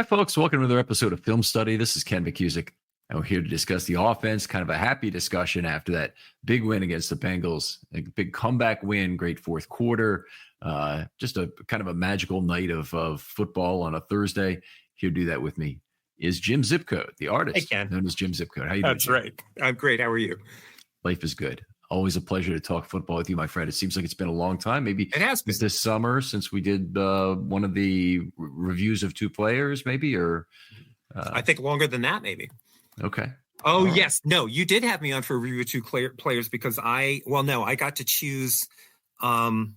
Hi, folks. Welcome to another episode of Film Study. This is Ken McCusick, and we're here to discuss the offense. Kind of a happy discussion after that big win against the Bengals, a big comeback win, great fourth quarter. Just a kind of a magical night of football on a Thursday. Here to do that with me is Jim Zipcode, the artist known as Jim Zipcode. How you doing? That's right. I'm great. How are you? Life is good. Always a pleasure to talk football with you, my friend. It seems like it's been a long time. Maybe it has been this summer since we did one of the reviews of two players, maybe, or I think longer than that, maybe. Okay. Oh, all yes. Right. No, you did have me on for a review of two players because I got to choose Jarrett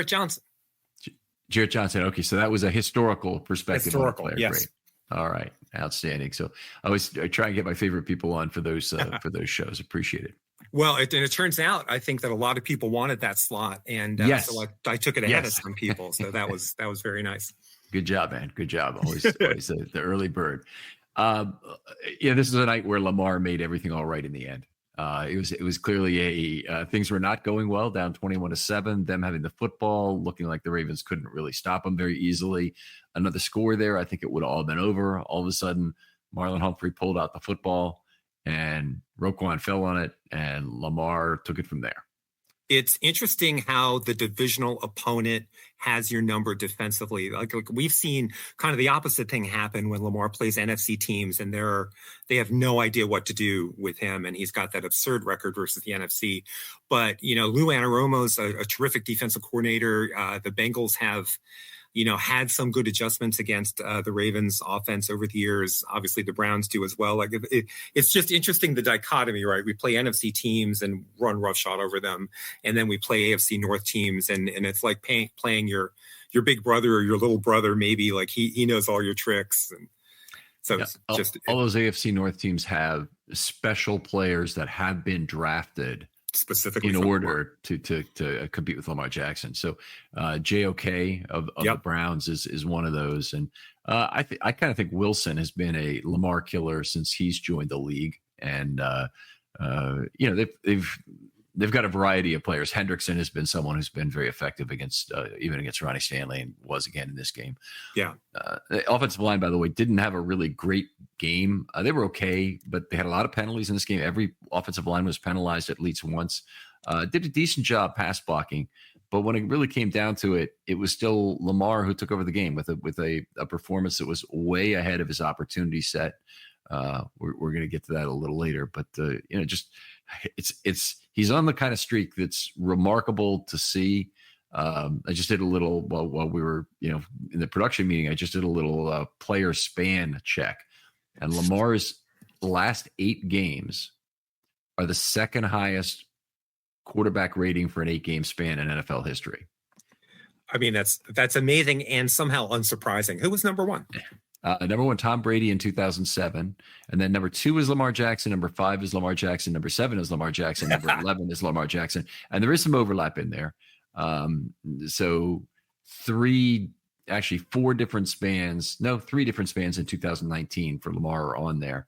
Johnson. Jarrett Johnson. Okay, so that was a historical perspective. Historical, yes. Great. All right, outstanding. So I try and get my favorite people on for those shows. Appreciate it. Well, it turns out I think that a lot of people wanted that slot, and yes. So I took it ahead of some people. So that was very nice. Good job, man. Good job. Always the early bird. This is a night where Lamar made everything all right in the end. It was clearly things were not going well, down 21-7, them having the football, looking like the Ravens couldn't really stop them very easily. Another score there, I think it would have all been over. All of a sudden, Marlon Humphrey pulled out the football and Roquan fell on it, and Lamar took it from there. It's interesting how the divisional opponent has your number defensively. Like we've seen kind of the opposite thing happen when Lamar plays NFC teams, and they have no idea what to do with him, and he's got that absurd record versus the NFC. But Lou Anarumo's a terrific defensive coordinator. The Bengals have had some good adjustments against the Ravens offense over the years. Obviously the Browns do as well. Like it's just interesting, the dichotomy, right? We play NFC teams and run roughshod over them. And then we play AFC North teams. And it's like playing your big brother or your little brother, maybe, like he knows all your tricks. And so it's just all those AFC North teams have special players that have been drafted specifically in order to compete with Lamar Jackson. So JOK of the Browns is one of those. And I kind of think Wilson has been a Lamar killer since he's joined the league. And they've got a variety of players. Hendrickson has been someone who's been very effective even against Ronnie Stanley, and was again in this game. Yeah. The offensive line, by the way, didn't have a really great game. They were okay, but they had a lot of penalties in this game. Every offensive line was penalized at least once. Did a decent job pass blocking, but when it really came down to it, it was still Lamar who took over the game with a performance that was way ahead of his opportunity set. We're going to get to that a little later, but he's on the kind of streak that's remarkable to see. I just did a little while we were, in the production meeting, I just did a little player span check, and Lamar's last 8 games are the second highest quarterback rating for an 8-game span in NFL history. I mean, that's amazing and somehow unsurprising. Who was number one? Number 1, Tom Brady in 2007. And then number 2 is Lamar Jackson. Number 5 is Lamar Jackson. Number 7 is Lamar Jackson. Number 11 is Lamar Jackson. And there is some overlap in there. So 3 different spans. No, 3 different spans in 2019 for Lamar are on there.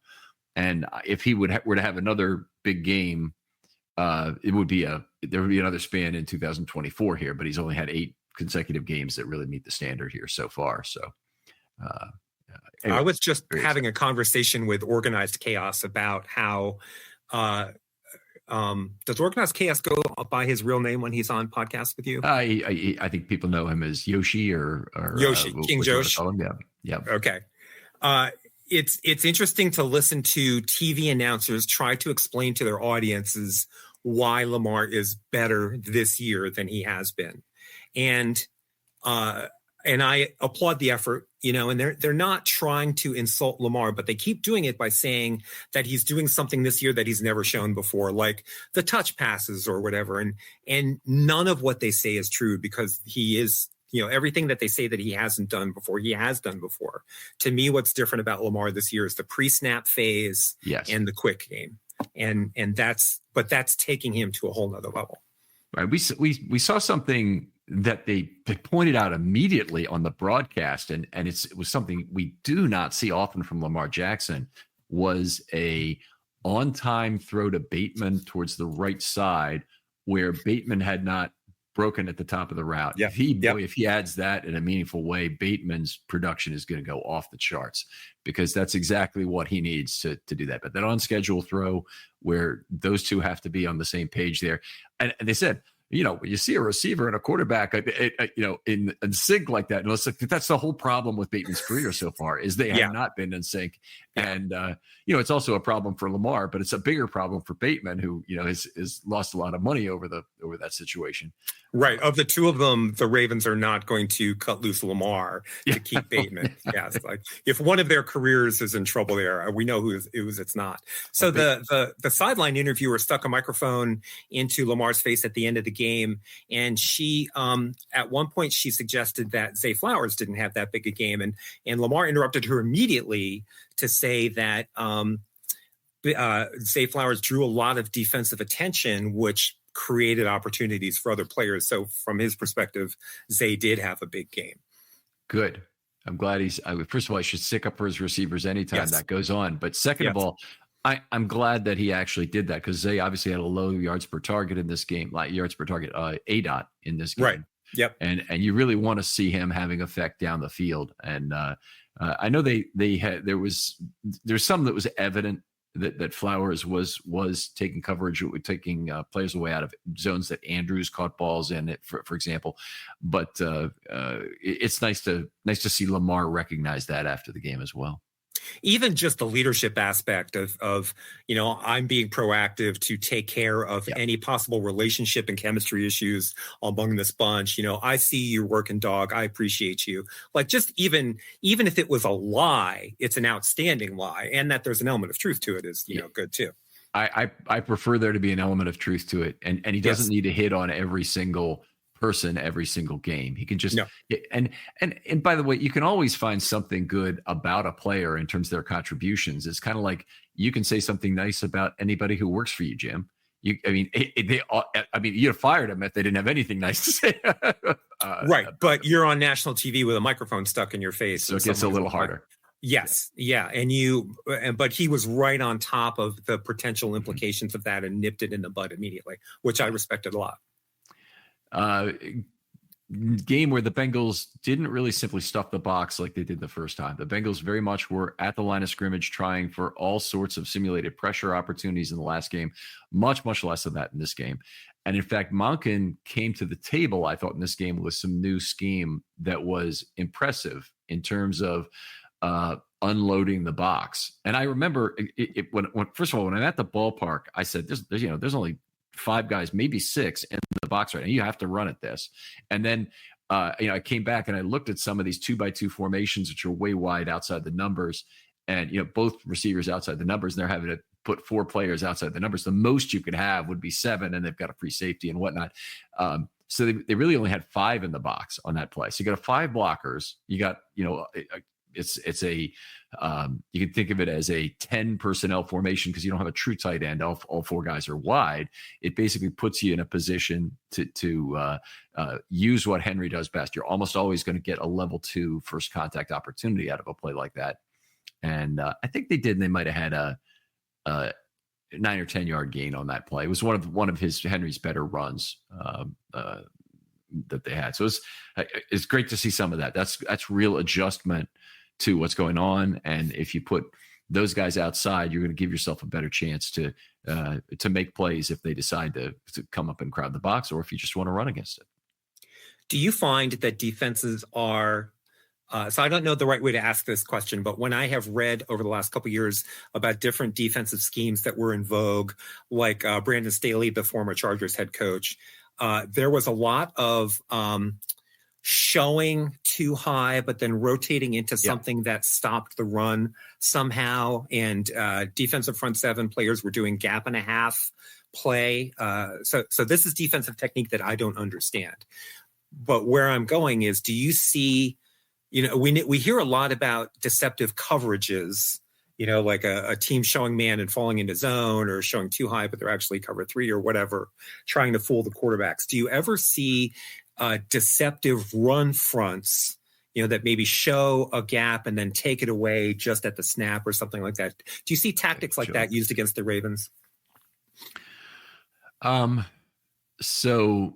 And if he were to have another big game, there would be another span in 2024 here, but he's only had 8 consecutive games that really meet the standard here so far. So, anyway, I was just having a conversation with Organized Chaos about how does Organized Chaos go by his real name when he's on podcasts with you? I think people know him as Yoshi or Yoshi, King Josh. Yeah. Okay. It's interesting to listen to TV announcers try to explain to their audiences why Lamar is better this year than he has been, and I applaud the effort, and they're not trying to insult Lamar, but they keep doing it by saying that he's doing something this year that he's never shown before, like the touch passes or whatever. And none of what they say is true, because he is, everything that they say that he hasn't done before, he has done before. To me, what's different about Lamar this year is the pre-snap phase and the quick game. And that's taking him to a whole nother level. Right. We saw something that they pointed out immediately on the broadcast, and it was something we do not see often from Lamar Jackson, was a on-time throw to Bateman towards the right side, where Bateman had not broken at the top of the route. Yeah. If he adds that in a meaningful way, Bateman's production is going to go off the charts, because that's exactly what he needs to do that. But that on schedule throw where those two have to be on the same page there. And they said, when you see a receiver and a quarterback, in sync like that, and that's the whole problem with Bateman's career so far, is they have not been in sync. Yeah. And, it's also a problem for Lamar, but it's a bigger problem for Bateman, who, has lost a lot of money over that situation. Right. Of the two of them, the Ravens are not going to cut loose Lamar to keep Bateman. Yes. Like, if one of their careers is in trouble there, we know it's not. So the sideline interviewer stuck a microphone into Lamar's face at the end of the game. And she, at one point, she suggested that Zay Flowers didn't have that big a game. And Lamar interrupted her immediately to say that Zay Flowers drew a lot of defensive attention, which created opportunities for other players. So from his perspective, Zay did have a big game. Good. I'm glad first of all, I should stick up for his receivers anytime that goes on. But second of all, I'm glad that he actually did that, because Zay obviously had a low yards per target in this game, like yards per target, ADOT in this game. Right. Yep. And you really want to see him having effect down the field. And I know there's some that was evident that Flowers was taking coverage, taking players away out of zones that Andrews caught balls in, for example. But it's nice to see Lamar recognize that after the game as well. Even just the leadership aspect of I'm being proactive to take care of any possible relationship and chemistry issues among this bunch. I see you're working, dog. I appreciate you. Like, just even if it was a lie, it's an outstanding lie, and that there's an element of truth to it is good too. I prefer there to be an element of truth to it, and he doesn't need to hit on every single person every single game. He can just and by the way, you can always find something good about a player in terms of their contributions. It's kind of like you can say something nice about anybody who works for you, Jim. You have fired them if they didn't have anything nice to say. Right, but you're on national TV with a microphone stuck in your face, so it gets a little harder. Yes. Yeah. But he was right on top of the potential implications of that and nipped it in the bud immediately, which I respected a lot. Game where the Bengals didn't really simply stuff the box like they did the first time. The Bengals very much were at the line of scrimmage trying for all sorts of simulated pressure opportunities in the last game. Much, much less of that in this game. And in fact, Monken came to the table, I thought, in this game with some new scheme that was impressive in terms of unloading the box. And I remember when first of all, when I'm at the ballpark, I said, there's only 5 guys, maybe 6 in the box right now. You have to run at this. And then, I came back and I looked at some of these 2x2 formations, which are way wide outside the numbers, and, both receivers outside the numbers, and they're having to put 4 players outside the numbers. The most you could have would be 7, and they've got a free safety and whatnot. So they really only had 5 in the box on that play. So you got 5 blockers. You got, it's a you can think of it as a 10 personnel formation, because you don't have a true tight end. All 4 guys are wide. It basically puts you in a position to use what Henry does best. You're almost always going to get a level 2 first contact opportunity out of a play like that. And I think they did. And they might have had a 9 or 10 yard gain on that play. It was one of Henry's better runs that they had. So it's great to see some of that. That's real adjustment to what's going on. And if you put those guys outside, you're going to give yourself a better chance to make plays if they decide to come up and crowd the box, or if you just want to run against it. Do you find that defenses are so I don't know the right way to ask this question, but when I have read over the last couple of years about different defensive schemes that were in vogue, like Brandon Staley, the former Chargers head coach, there was a lot of showing too high, but then rotating into something that stopped the run somehow. And defensive front 7 players were doing gap and a half play. So this is defensive technique that I don't understand. But where I'm going is, do you see, we hear a lot about deceptive coverages, like a team showing man and falling into zone, or showing too high, but they're actually cover 3 or whatever, trying to fool the quarterbacks. Do you ever see deceptive run fronts, that maybe show a gap and then take it away just at the snap or something like that? Do you see tactics like that used against the Ravens? So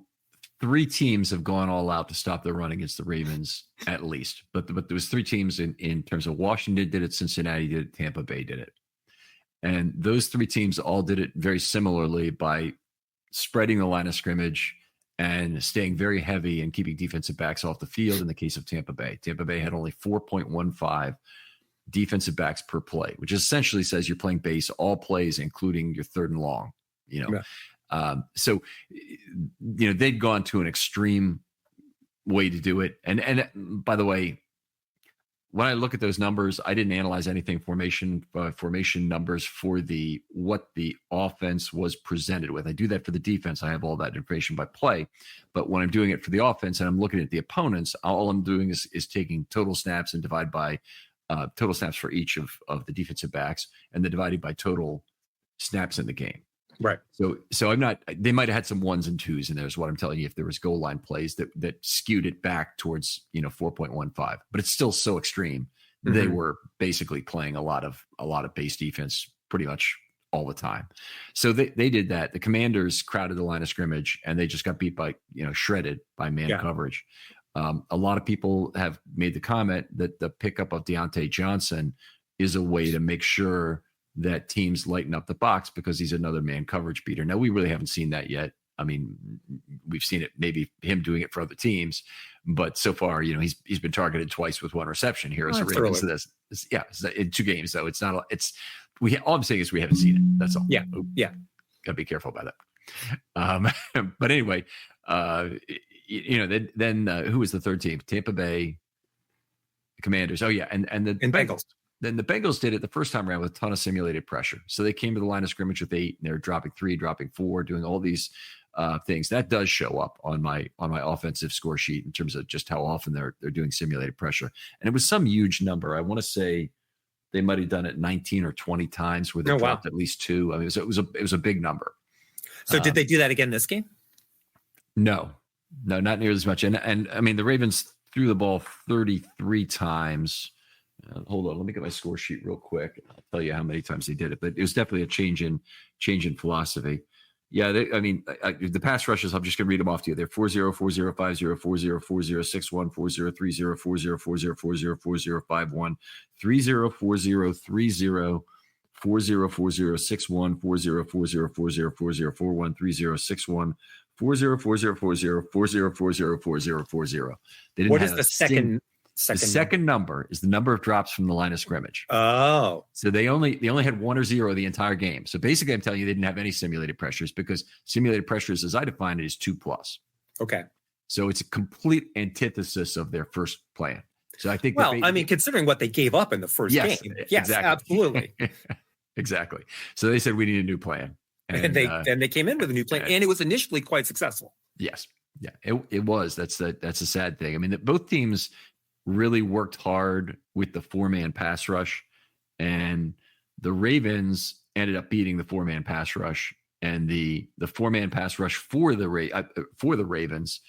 three teams have gone all out to stop the run against the Ravens, at least. But there was three teams in terms of Washington did it, Cincinnati did it, Tampa Bay did it. And those three teams all did it very similarly by spreading the line of scrimmage and staying very heavy and keeping defensive backs off the field. In the case of Tampa Bay had only 4.15 defensive backs per play, which essentially says you're playing base all plays, including your third and long, So, they'd gone to an extreme way to do it. And by the way, when I look at those numbers, I didn't analyze anything formation numbers for what the offense was presented with. I do that for the defense. I have all that information by play. But when I'm doing it for the offense and I'm looking at the opponents, all I'm doing is taking total snaps and divide by total snaps for each of the defensive backs, and then divided by total snaps in the game. Right. So I'm not. They might have had some ones and twos in there, is what I'm telling you. If there was goal line plays that skewed it back towards 4.15, but it's still so extreme. Mm-hmm. They were basically playing a lot of base defense pretty much all the time. So they did that. The Commanders crowded the line of scrimmage, and they just got beat by shredded by man coverage. A lot of people have made the comment that the pickup of Deontay Johnson is a way to make sure that teams lighten up the box because he's another man coverage beater. Now, we really haven't seen that yet. I mean, we've seen it, maybe him doing it for other teams, but so far, he's been targeted twice with one reception here as a Ravens. So this, in 2 games, though. It's not. All I'm saying is we haven't seen it. That's all. Yeah. Gotta be careful about that. But anyway, then who was the third team? Tampa Bay, the Commanders. Oh yeah, and the Bengals. Then the Bengals did it the first time around with a ton of simulated pressure. So they came to the line of scrimmage with 8, and they're dropping 3, dropping 4, doing all these things. That does show up on my offensive score sheet in terms of just how often they're doing simulated pressure. And it was some huge number. I want to say they might have done it 19 or 20 times where they dropped at least 2. I mean, it was a big number. So did they do that again this game? No, not nearly as much. And I mean, the Ravens threw the ball 33 times. Hold on, let me get my score sheet real quick. I'll tell you how many times they did it, but it was definitely a change in philosophy. Yeah, the pass rushes, I'm just going to read them off to you. They're 4-0, 4-0, 5-0, 4-0, 4-0, 6-1, 4-0, 3-0, 4-0, 4-0, 4-0, 4-0, 4-0, 5-1, 3-0, 4-0, 3-0, 4-0, 4-0, 6-1, 4-0, 4-0, 4-0, 4-0, 4-1, 3-0, 6-1, 4-0, 4-0, 4-0, 4-0, 4-0, 4-0, 4-0. What is the second? The second number is the number of drops from the line of scrimmage. Oh, so they only had 1 or 0 the entire game. So basically, I'm telling you, they didn't have any simulated pressures because simulated pressures, as I define it, is 2+. Okay. So it's a complete antithesis of their first plan. So I think. Well, considering what they gave up in the first game, yes, exactly. Absolutely, exactly. So they said we need a new plan, and they came in with a new plan, and it was initially quite successful. Yes, yeah, it was. That's a sad thing. I mean, both teams really worked hard with the 4-man pass rush, and the Ravens ended up beating the 4-man pass rush, and the 4-man pass rush for the Ravens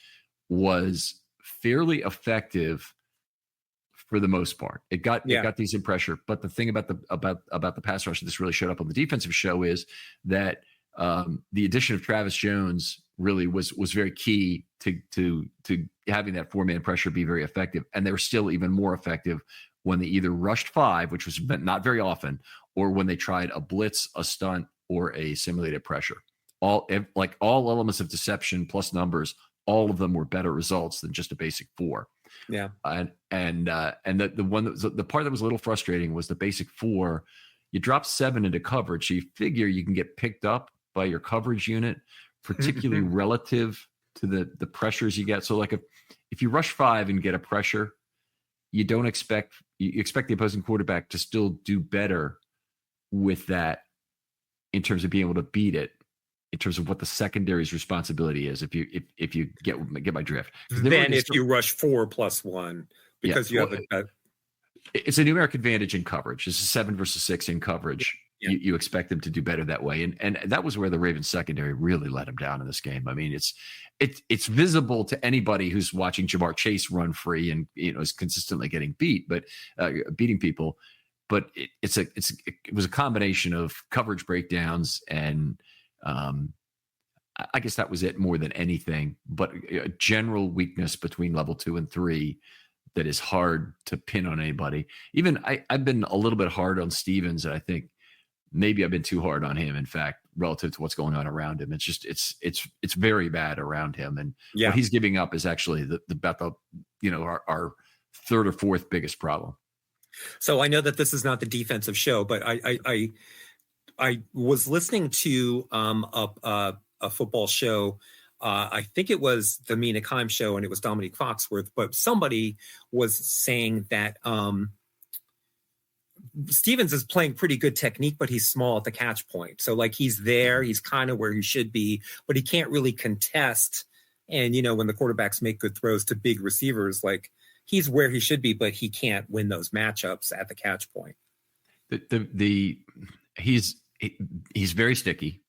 was fairly effective for the most part. It got decent pressure, but the thing about the pass rush that this really showed up on the defensive show is that the addition of Travis Jones really was very key to having that 4-man pressure be very effective. And they were still even more effective when they either rushed 5, which was not very often, or when they tried a blitz, a stunt, or a simulated pressure. All elements of deception plus numbers, all of them were better results than just a basic 4. Yeah. And the part that was a little frustrating was the basic 4. You drop 7 into coverage, so you figure you can get picked up by your coverage unit, particularly relative to the pressures you get. So like if you rush 5 and get a pressure, you expect the opposing quarterback to still do better with that in terms of being able to beat it, in terms of what the secondary's responsibility is. If you get my drift, then if you rush 4+1 because you have it's a numeric advantage in coverage. It's a 7 versus 6 in coverage. Yeah. You expect them to do better that way. And that was where the Ravens secondary really let them down in this game. I mean, it's visible to anybody who's watching Ja'Marr Chase run free and is consistently getting beating people. But it was a combination of coverage breakdowns and I guess that was it more than anything, but a general weakness between level 2 and 3 that is hard to pin on anybody. Even I've been a little bit hard on Stevens, and I think maybe I've been too hard on him, in fact, relative to what's going on around him. It's just it's very bad around him, and what he's giving up is actually our third or fourth biggest problem. So I know that this is not the defensive show, but I was listening to a football show. I think it was the Mina Kimes show, and it was Dominique Foxworth, but somebody was saying that Stevens is playing pretty good technique, but he's small at the catch point. So like he's there, he's kind of where he should be, but he can't really contest. And, when the quarterbacks make good throws to big receivers, like he's where he should be, but he can't win those matchups at the catch point. He's very sticky,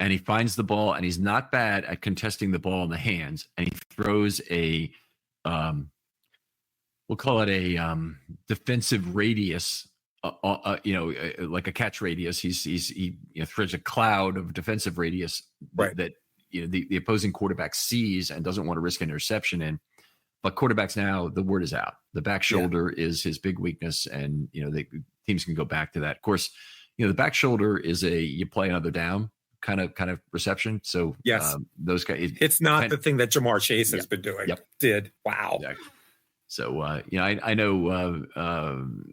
and he finds the ball, and he's not bad at contesting the ball in the hands, and he throws a we'll call it a defensive radius, like a catch radius. He throws a cloud of defensive radius that the opposing quarterback sees and doesn't want to risk an interception in. But quarterbacks now, the word is out. The back shoulder is his big weakness, and the teams can go back to that. Of course, the back shoulder is you play another down kind of reception. So those guys, it's not the thing that Jamar Chase has been doing. Wow. Exactly. So I know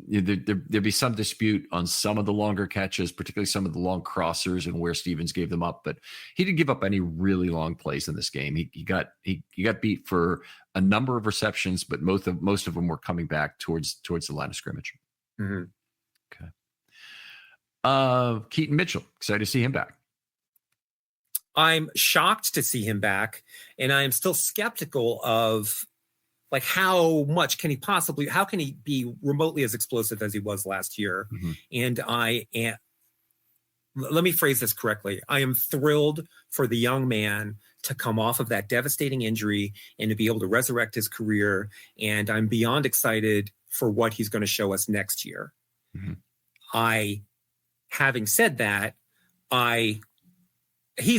there'd be some dispute on some of the longer catches, particularly some of the long crossers and where Stevens gave them up, but he didn't give up any really long plays in this game. He got beat for a number of receptions, but most of them were coming back towards the line of scrimmage. Mm-hmm. Okay. Keaton Mitchell, excited to see him back. I'm shocked to see him back, and I am still skeptical of like how can he be remotely as explosive as he was last year? Mm-hmm. And let me phrase this correctly. I am thrilled for the young man to come off of that devastating injury and to be able to resurrect his career. And I'm beyond excited for what he's going to show us next year. Mm-hmm. Having said that, it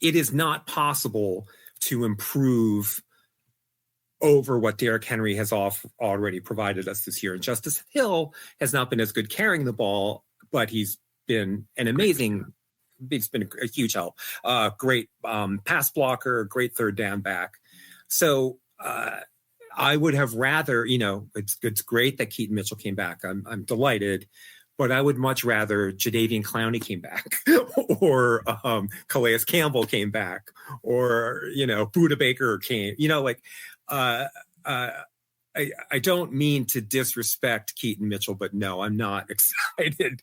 is not possible to improve over what Derrick Henry has already provided us this year. And Justice Hill has not been as good carrying the ball, but he's been he's been a huge help. Great pass blocker, great third down back. So I would have rather, it's great that Keaton Mitchell came back. I'm delighted, but I would much rather Jadeveon Clowney came back or Calais Campbell came back or, Buda Baker came, I don't mean to disrespect Keaton Mitchell, but no, I'm not excited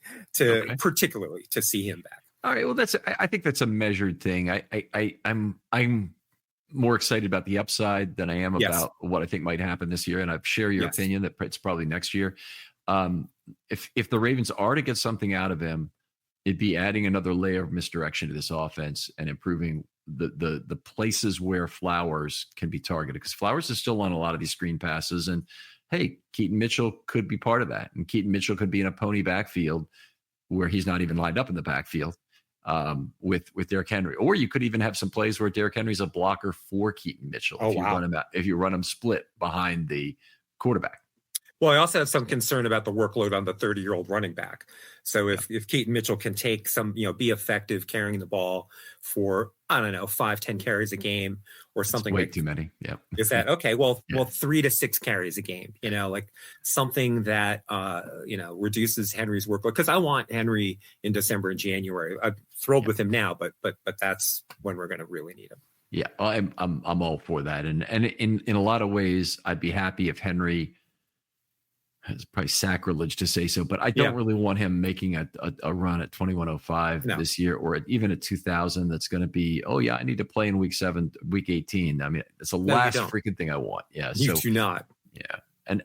particularly to see him back. All right. Well, I think that's a measured thing. I'm more excited about the upside than I am about what I think might happen this year. And I share your opinion that it's probably next year. If the Ravens are to get something out of him, it'd be adding another layer of misdirection to this offense and improving the places where Flowers can be targeted, because Flowers is still on a lot of these screen passes. And hey, Keaton Mitchell could be part of that. And Keaton Mitchell could be in a pony backfield where he's not even lined up in the backfield with Derrick Henry. Or you could even have some plays where Derrick Henry's a blocker for Keaton Mitchell if you run him split behind the quarterback. Well, I also have some concern about the workload on the 30-year-old running back. So if Keaton Mitchell can take some, be effective carrying the ball for, 5-10 carries a game or something. That's way too many. Yeah. Is that okay? Well, 3 to 6 carries a game, like something that, reduces Henry's workload. Because I want Henry in December and January. I'm thrilled with him now, but that's when we're going to really need him. Yeah, I'm all for that. And in a lot of ways, I'd be happy if Henry, it's probably sacrilege to say so, but I don't really want him making a run at 2105 this year, or even at 2000. That's going to be, I need to play in week 7, week 18. I mean, it's the last freaking thing I want. Yeah. You do not. Yeah. And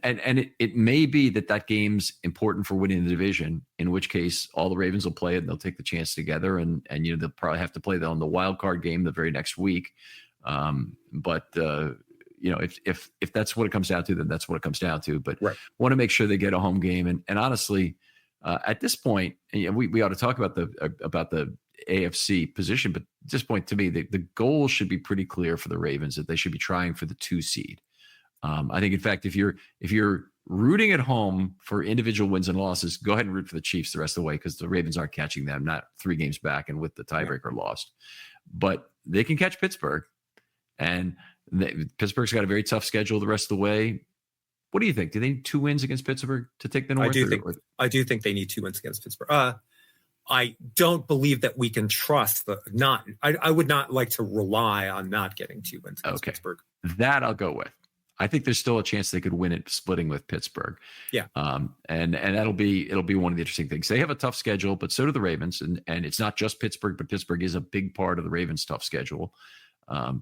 it may be that game's important for winning the division, in which case all the Ravens will play it and they'll take the chance together. And they'll probably have to play on the wild card game the very next week. If that's what it comes down to, then that's what it comes down to. But want to make sure they get a home game. And honestly, at this point, we ought to talk about the AFC position, but this point, to me, the goal should be pretty clear for the Ravens that they should be trying for the 2 seed. I think, in fact, if you're rooting at home for individual wins and losses, go ahead and root for the Chiefs the rest of the way, because the Ravens aren't catching them, not 3 games back and with the tiebreaker lost. But they can catch Pittsburgh, and Pittsburgh's got a very tough schedule the rest of the way. What do you think? Do they need 2 wins against Pittsburgh to take the North? I do think they need 2 wins against Pittsburgh. I don't believe that we can trust I would not like to rely on not getting 2 wins against Pittsburgh. That I'll go with. I think there's still a chance they could win it splitting with Pittsburgh. Yeah. And it'll be one of the interesting things. They have a tough schedule, but so do the Ravens. And it's not just Pittsburgh, but Pittsburgh is a big part of the Ravens' tough schedule.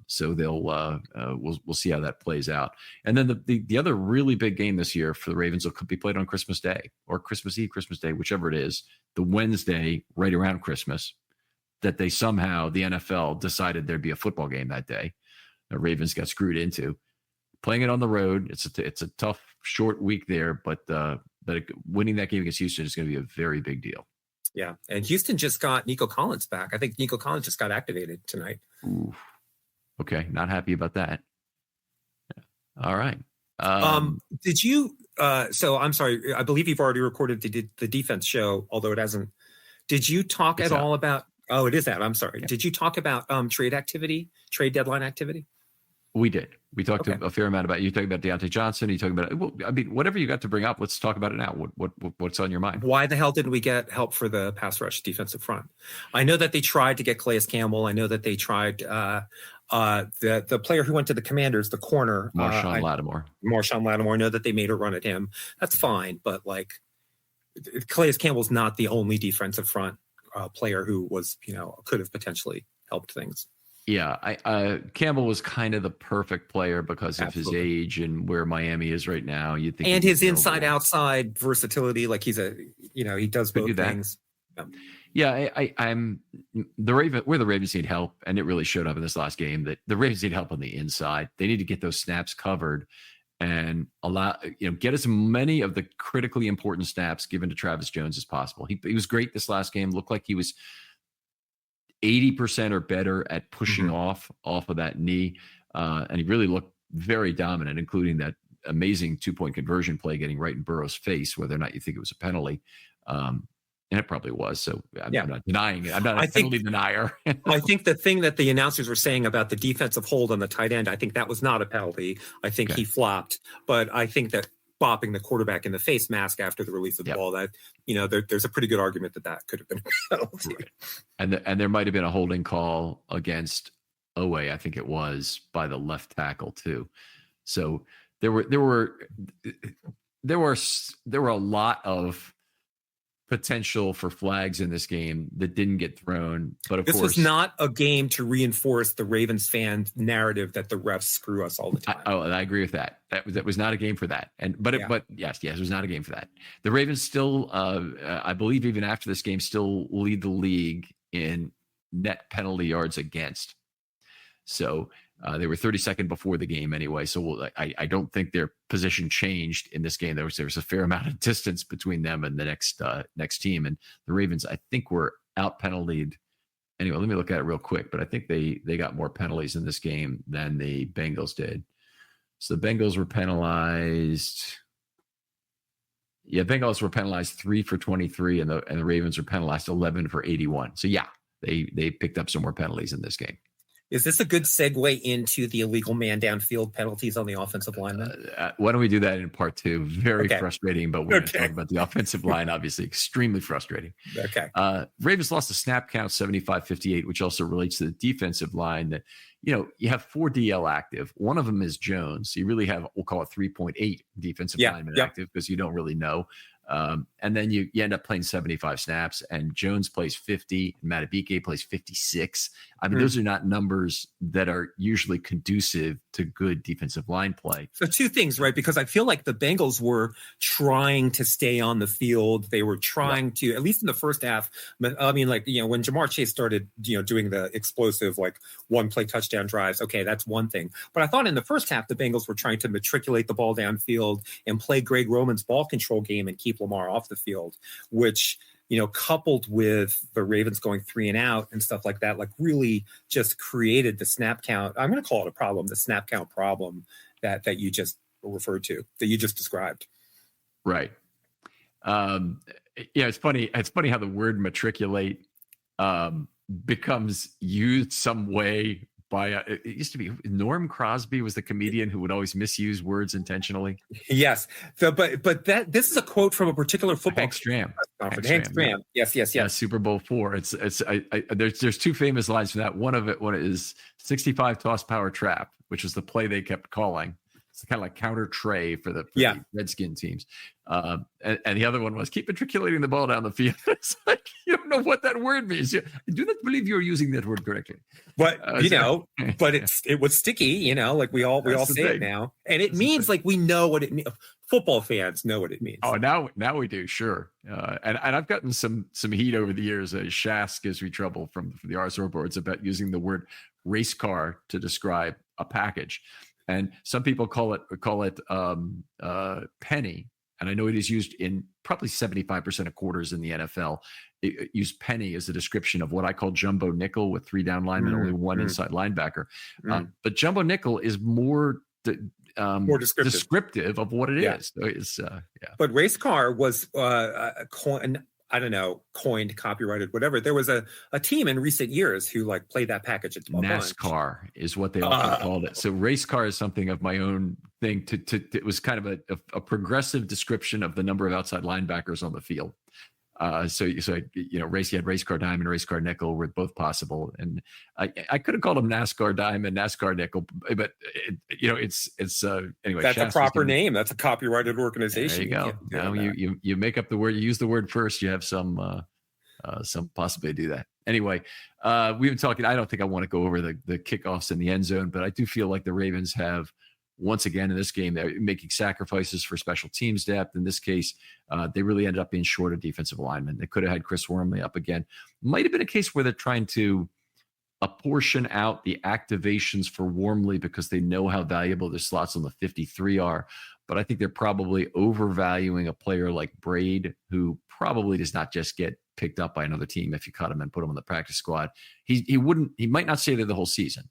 So we'll see how that plays out. And then the other really big game this year for the Ravens will be played on Christmas Day or Christmas Eve, Christmas Day, whichever it is, the Wednesday right around Christmas, that they somehow, the NFL decided there'd be a football game that day. The Ravens got screwed into playing it on the road. It's a tough, short week there, but winning that game against Houston is going to be a very big deal. Yeah. And Houston just got Nico Collins back. I think Nico Collins just got activated tonight. Ooh. Okay. Not happy about that. Yeah. All right. Did you, so I'm sorry, I believe you've already recorded the defense show, although it hasn't. Did you talk at all about, oh, it is that. I'm sorry. Yeah. Did you talk about trade deadline activity? We did. We talked a fair amount about, you talking about Deontay Johnson. You talking about, well, I mean, whatever you got to bring up, let's talk about it now. What's on your mind? Why the hell didn't we get help for the pass rush defensive front? I know that they tried to get Calais Campbell. I know that they tried the player who went to the Commanders, the corner. Marshawn Lattimore. I know that they made a run at him. That's fine. But like, Calais Campbell's not the only defensive front player who was, could have potentially helped things. Yeah, Campbell was kind of the perfect player because of his age and where Miami is right now. You think, and his inside-outside versatility, like he does both things. Yeah, I'm the Raven. Where the Ravens need help, and it really showed up in this last game. That the Ravens need help on the inside. They need to get those snaps covered and get as many of the critically important snaps given to Travis Jones as possible. He was great this last game. Looked like he was 80% or better at pushing off of that knee. And he really looked very dominant, including that amazing 2-point conversion play getting right in Burrow's face, whether or not you think it was a penalty. And it probably was. So I'm not denying it. I'm not a penalty denier. I think the thing that the announcers were saying about the defensive hold on the tight end, I think that was not a penalty. I think he flopped. But I think that bopping the quarterback in the face mask after the release of the ball, that there's a pretty good argument that could have been a penalty. Right. And there might have been a holding call against Owe, I think it was, by the left tackle too. So there were a lot of potential for flags in this game that didn't get thrown. But this was not a game to reinforce the Ravens fan narrative that the refs screw us all the time. I agree with that. That was not a game for that. But yes, it was not a game for that. The Ravens still, I believe, even after this game, still lead the league in net penalty yards against. So they were 32nd before the game anyway. So I don't think their position changed in this game. There was a fair amount of distance between them and the next team. And the Ravens, I think, were out penaltied. Anyway, let me look at it real quick. But I think they got more penalties in this game than the Bengals did. So the Bengals were penalized. Yeah, Bengals were penalized 3 for 23, and the Ravens were penalized 11 for 81. So yeah, they picked up some more penalties in this game. Is this a good segue into the illegal man downfield penalties on the offensive lineman? Why don't we do that in part 2? Very frustrating, but we're going to talk about the offensive line, obviously extremely frustrating. Okay. Ravens lost a snap count 75-58, which also relates to the defensive line. That you have 4 DL active. One of them is Jones. You really have, we'll call it 3.8 defensive linemen active because you don't really know. And then you end up playing 75 snaps, and Jones plays 50, and Matabike plays 56. I mean, those are not numbers that are usually conducive to good defensive line play. So 2 things, right? Because I feel like the Bengals were trying to stay on the field. They were trying to, at least in the first half. I mean, when Jamar Chase started, doing the explosive, 1-play touchdown drives, okay, that's one thing. But I thought in the first half, the Bengals were trying to matriculate the ball downfield and play Greg Roman's ball control game and keep Lamar off the field, which coupled with the Ravens going 3 and out and stuff like that, like really just created the snap count. I'm going to call it a problem, the snap count problem that you just referred to, that you just described. Right. It's funny. It's funny how the word matriculate becomes used some way by it used to be Norm Crosby was the comedian who would always misuse words intentionally. Yes. So, but this is a quote from a particular football Hank Stram. Hank Stram. Yes. Yeah, Super Bowl 4. There's two famous lines from that. One is 65 toss power trap, which was the play they kept calling. It's kind of like counter tray for the Redskin teams. And the other one was keep matriculating the ball down the field. It's like, you don't know what that word means. I do not believe you're using that word correctly. But, but it was sticky, like we all say it now. And it means like we know what it means. Football fans know what it means. Oh, now we do. Sure. And I've gotten some heat over the years. Shas gives me trouble from the RSO boards about using the word race car to describe a package. And some people call it penny. And I know it is used in probably 75% of quarters in the NFL. It use penny as a description of what I call jumbo nickel with 3 down linemen, only 1 inside linebacker. But jumbo nickel is more descriptive of what it is. So it's, But race car was coined, copyrighted, whatever. There was a team in recent years who like played that package at NASCAR is what they often called it. So race car is something of my own thing. It was kind of a progressive description of the number of outside linebackers on the field. So you had race car dime and race car nickel were both possible, and I could have called them NASCAR dime and NASCAR nickel, but it's anyway. That's a proper name. That's a copyrighted organization. There you go. You make up the word. You use the word first. You have some possibility to do that. Anyway, we've been talking. I don't think I want to go over the kickoffs in the end zone, but I do feel like the Ravens have. Once again, in this game, they're making sacrifices for special teams depth. In this case, they really ended up being short of defensive linemen. They could have had Chris Wormley up again. Might have been a case where they're trying to apportion out the activations for Wormley because they know how valuable the slots on the 53 are. But I think they're probably overvaluing a player like Braid, who probably does not just get picked up by another team if you cut him and put him on the practice squad. He might not stay there the whole season.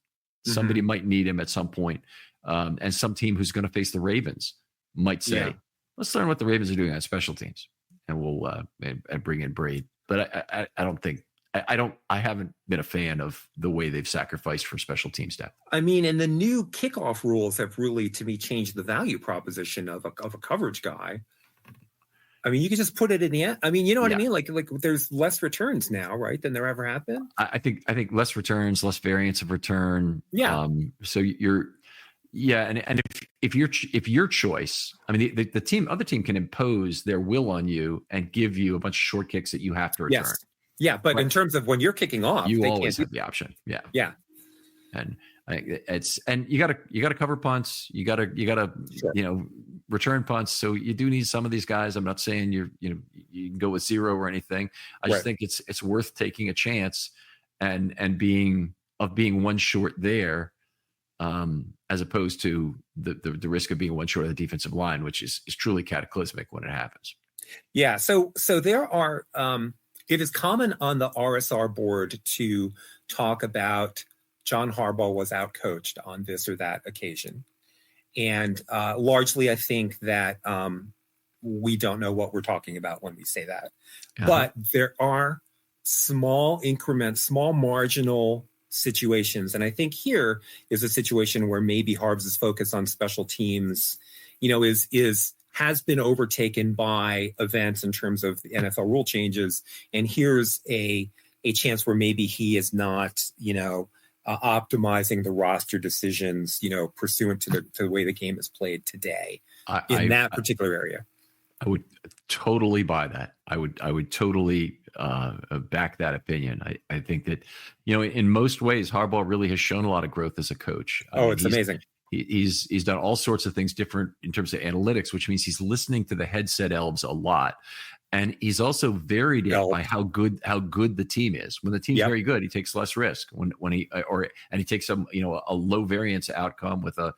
Somebody might need him at some point. And some team who's going to face the Ravens might say, let's learn what the Ravens are doing on special teams, and we'll and bring in Braid. But I haven't been a fan of the way they've sacrificed for special teams depth. I mean, and the new kickoff rules have really, to me, changed the value proposition of a coverage guy. I mean, you can just put it in the end. I mean, you know what I mean? Like there's less returns now, right, than there ever have been. I think less returns, less variance of return. Yeah. So you're. Yeah, and if your choice, I mean, the other team can impose their will on you and give you a bunch of short kicks that you have to return. Yes. Yeah, but in terms of when you're kicking off, you always have the option. Yeah. Yeah. And you gotta cover punts. You gotta return punts. So you do need some of these guys. I'm not saying you can go with 0 or anything. I just think it's worth taking a chance and being one short there. As opposed to the risk of being one short of the defensive line, which is truly cataclysmic when it happens. Yeah. So there are, it is common on the RSR board to talk about John Harbaugh was outcoached on this or that occasion. And largely, I think that we don't know what we're talking about when we say that. But there are small increments, small marginal situations. And I think here is a situation where maybe Harbs' focus on special teams, has been overtaken by events in terms of the NFL rule changes. And here's a chance where maybe he is not, optimizing the roster decisions, pursuant to the way the game is played today in that particular area. I would totally buy that. I would totally back that opinion. I think that, in most ways, Harbaugh really has shown a lot of growth as a coach. It's amazing. He's done all sorts of things different in terms of analytics, which means he's listening to the headset elves a lot. And he's also varied it by how good the team is. When the team's very good, he takes less risk. When he takes a low variance outcome with a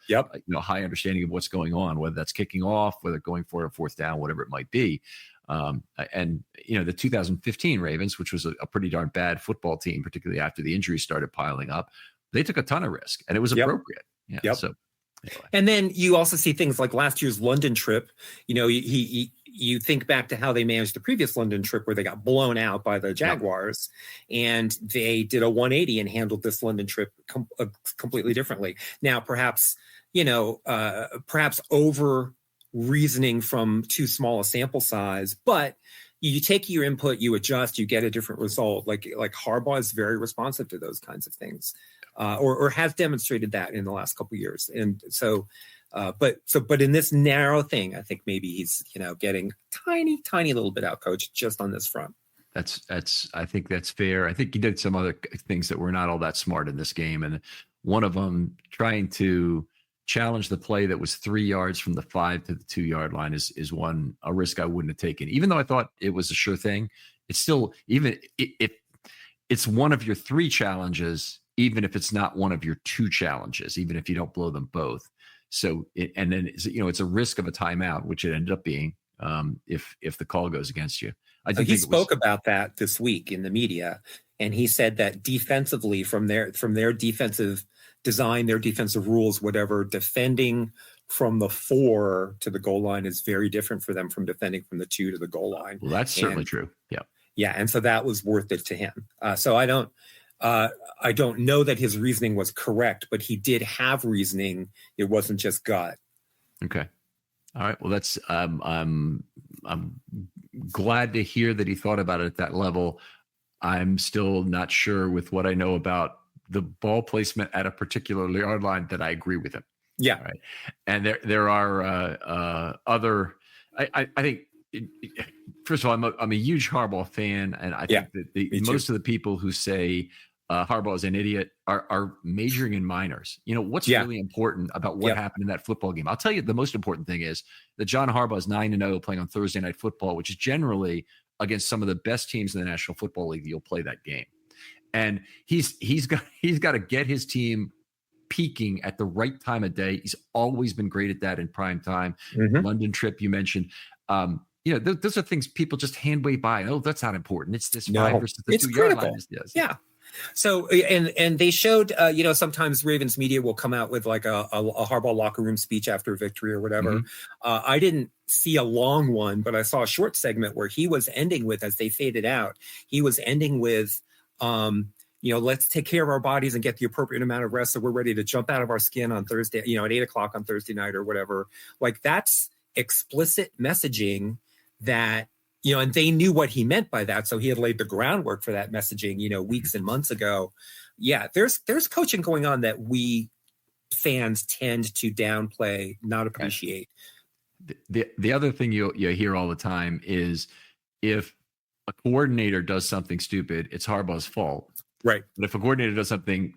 high understanding of what's going on, whether that's kicking off, whether going for a fourth down, whatever it might be. And the 2015 Ravens, which was a pretty darn bad football team, particularly after the injuries started piling up, they took a ton of risk, and it was appropriate. Yeah. Yep. So anyway. And then you also see things like last year's London trip. You think back to how they managed the previous London trip where they got blown out by the Jaguars, and they did a 180 and handled this London trip completely differently. Now, perhaps over reasoning from too small a sample size, but you take your input, you adjust, you get a different result. Like Harbaugh is very responsive to those kinds of things, or has demonstrated that in the last couple of years. And so, but in this narrow thing, I think maybe he's getting tiny little bit out coached just on this front. I think that's fair. I think he did some other things that were not all that smart in this game, and one of them trying to challenge the play that was 3 yards from the 5 to the 2 yard line is a risk I wouldn't have taken. Even though I thought it was a sure thing, it's still, even if it's one of your 3 challenges, even if it's not one of your 2 challenges, even if you don't blow them both. So, it's a risk of a timeout, which it ended up being, if the call goes against you. He spoke about that this week in the media, and he said that defensively, from their defensive design, their defensive rules, whatever, defending from the 4 to the goal line is very different for them from defending from the 2 to the goal line. Well, that's certainly true. Yeah. Yeah. And so that was worth it to him. So I don't know that his reasoning was correct, but he did have reasoning. It wasn't just gut. Okay. All right. Well, that's, I'm glad to hear that he thought about it at that level. I'm still not sure with what I know about the ball placement at a particular yard line that I agree with him. Yeah. Right. And there are other. I think. First of all, I'm a huge Harbaugh fan, and I think that most of the people who say Harbaugh is an idiot are majoring in minors. What's really important about what happened in that football game? I'll tell you, the most important thing is that John Harbaugh is 9-0 playing on Thursday Night Football, which is generally against some of the best teams in the National Football League. You'll play that game. And he's got to get his team peaking at the right time of day. He's always been great at that in prime time. Mm-hmm. London trip you mentioned. Those are things people just hand wave by. Oh, that's not important. It's this 5 versus the 2 yard line. Yes. Yeah. So and they showed sometimes Ravens media will come out with like a Harbaugh locker room speech after a victory or whatever. Mm-hmm. I didn't see a long one, but I saw a short segment where he was ending with, as they faded out, he was ending with let's take care of our bodies and get the appropriate amount of rest so we're ready to jump out of our skin on Thursday, at 8:00 on Thursday night or whatever. Like, that's explicit messaging that, and they knew what he meant by that. So he had laid the groundwork for that messaging, weeks and months ago. Yeah, there's coaching going on that we fans tend to downplay, not appreciate. The other thing you hear all the time is if a coordinator does something stupid, it's Harbaugh's fault. Right. But if a coordinator does something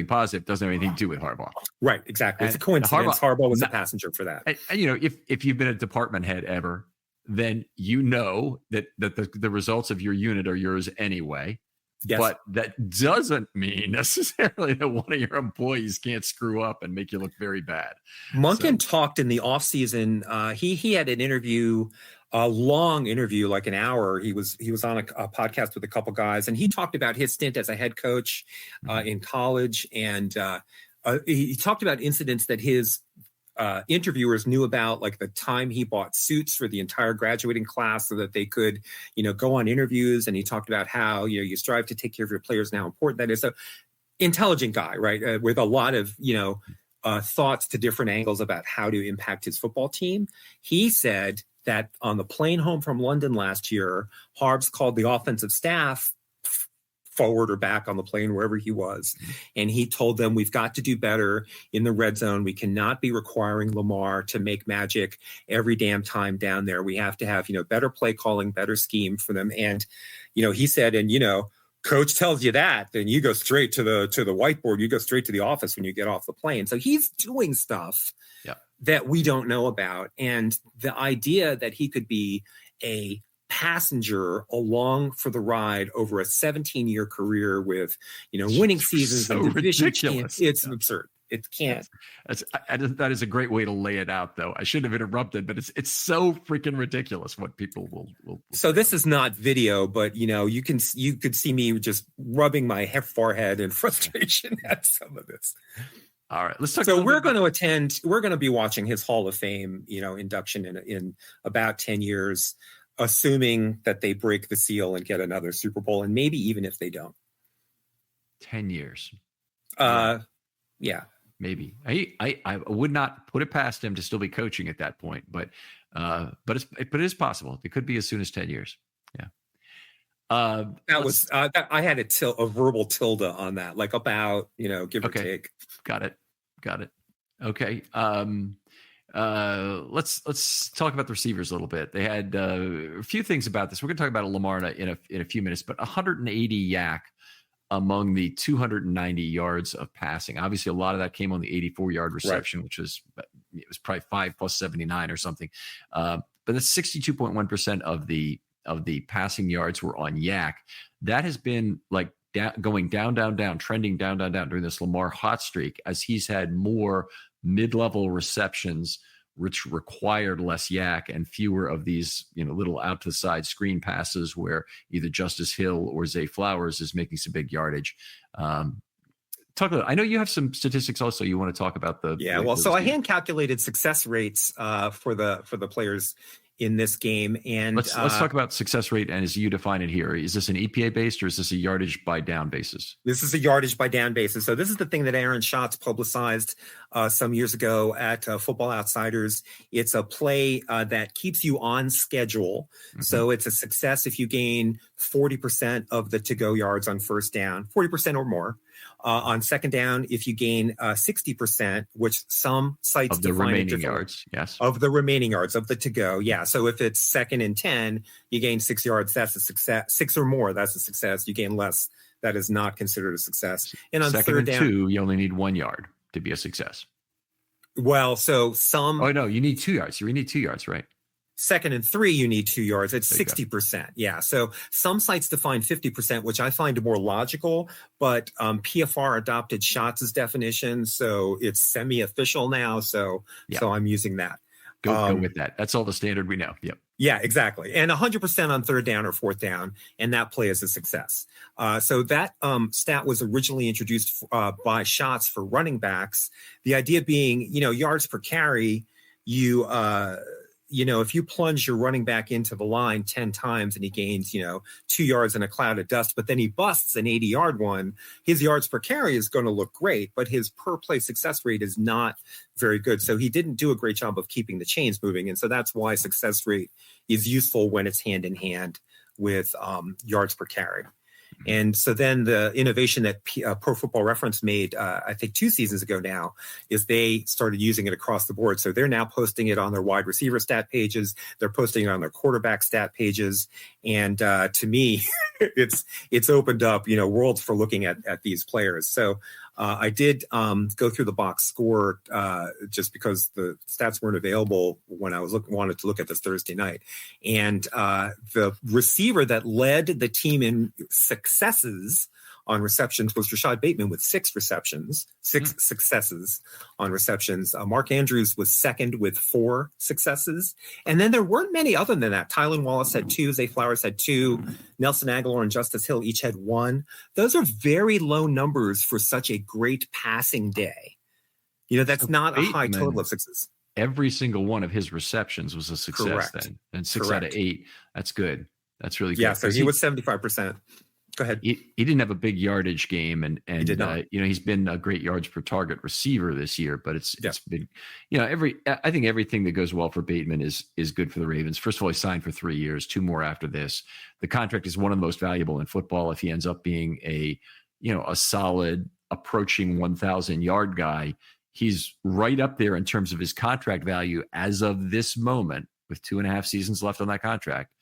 positive, doesn't have anything to do with Harbaugh. Right. Exactly. It's a coincidence. Harbaugh was a passenger for that. If you've been a department head ever, then that the results of your unit are yours anyway. Yes. But that doesn't mean necessarily that one of your employees can't screw up and make you look very bad. Monken talked in the offseason. He had an interview, a long interview, like an hour. He was on a podcast with a couple guys, and he talked about his stint as a head coach in college. And he talked about incidents that his interviewers knew about, like the time he bought suits for the entire graduating class so that they could, go on interviews. And he talked about how, you strive to take care of your players and how important that is. So intelligent guy, right? With a lot of, thoughts to different angles about how to impact his football team. He said that on the plane home from London last year, Harbs called the offensive staff forward or back on the plane, wherever he was. And he told them, we've got to do better in the red zone. We cannot be requiring Lamar to make magic every damn time down there. We have to have, better play calling, better scheme for them. And, he said, and, coach tells you that, then you go straight to the whiteboard. You go straight to the office when you get off the plane. So he's doing stuff that we don't know about. And the idea that he could be a passenger along for the ride over a 17-year career with, winning seasons and division champs, it's absurd. It can't. That is a great way to lay it out, though. I shouldn't have interrupted, but it's so freaking ridiculous what people will So this is not video, but you could see me just rubbing my forehead in frustration at some of this. All right, let's talk. So we're going to be watching his Hall of Fame, induction in about 10 years, assuming that they break the seal and get another Super Bowl, and maybe even if they don't. 10 years. Yeah. Maybe. I would not put it past him to still be coaching at that point, but it is possible. It could be as soon as 10 years. Yeah. I had a verbal tilde on that, like about, give or take. Got it. Okay. Let's talk about the receivers a little bit. They had a few things about this. We're going to talk about Lamar in a few minutes, but 180 yak among the 290 yards of passing. Obviously, a lot of that came on the 84-yard reception, right, which was probably 5 plus 79 or something. But that's 62.1% of the passing yards were on yak. That has been like going down, trending down during this Lamar hot streak, as he's had more mid-level receptions, which required less yak and fewer of these, little out to the side screen passes where either Justice Hill or Zay Flowers is making some big yardage. Talk about. I know you have some statistics also. You want to talk about the. Yeah, well, so I hand calculated success rates for the players in this game, and let's talk about success rate. And as you define it here, is this an EPA based or is this a yardage by down basis? This is a yardage by down basis. So this is the thing that Aaron Schatz publicized some years ago at Football Outsiders. It's a play that keeps you on schedule. Mm-hmm. So it's a success if you gain 40% of the to-go yards on first down, 40% or more. On second down, if you gain 60%, which some sites of the remaining yards, yes, of the remaining yards of the to-go, yeah. So if it's second and 10, you gain 6 yards, that's a success. 6 or more, that's a success. You gain less, that is not considered a success. And on second third and down, 2, you only need 1 yard to be a success. Well, so some. Oh no, you need 2 yards. You need 2 yards, right? Second and 3, you need 2 yards. It's 60%. Yeah. So some sites define 50%, which I find more logical, but PFR adopted Schatz's definition. So it's semi-official now. So I'm using that. Go with that. That's all the standard we know. Yep. Yeah, exactly. And 100% on third down or fourth down. And that play is a success. So that stat was originally introduced by Schatz for running backs. The idea being, yards per carry, if you plunge your running back into the line 10 times and he gains, 2 yards in a cloud of dust, but then he busts an 80-yard one, his yards per carry is going to look great, but his per play success rate is not very good. So he didn't do a great job of keeping the chains moving. And so that's why success rate is useful when it's hand in hand with yards per carry. And so then the innovation that Pro Football Reference made, I think 2 seasons ago now, is they started using it across the board. So they're now posting it on their wide receiver stat pages. They're posting it on their quarterback stat pages. And to me, it's opened up, worlds for looking at these players. So I did go through the box score just because the stats weren't available when I wanted to look at this Thursday night. And the receiver that led the team in successes on receptions was Rashad Bateman with 6 successes on receptions. Mark Andrews was second with 4 successes. And then there weren't many other than that. Tylan Wallace had 2, Zay Flowers had 2, Nelson Aguilar and Justice Hill each had 1. Those are very low numbers for such a great passing day. That's not a high total of sixes. Every single one of his receptions was a success. Correct. Then. And 6 out of 8, that's good. That's really good. Yeah, so he was 75%. Go ahead. He didn't have a big yardage game, and he did not. He's been a great yards per target receiver this year. But it's been, I think everything that goes well for Bateman is good for the Ravens. First of all, he signed for 3 years, 2 more after this. The contract is one of the most valuable in football. If he ends up being a solid approaching 1,000 yard guy, he's right up there in terms of his contract value as of this moment, with 2.5 seasons left on that contract,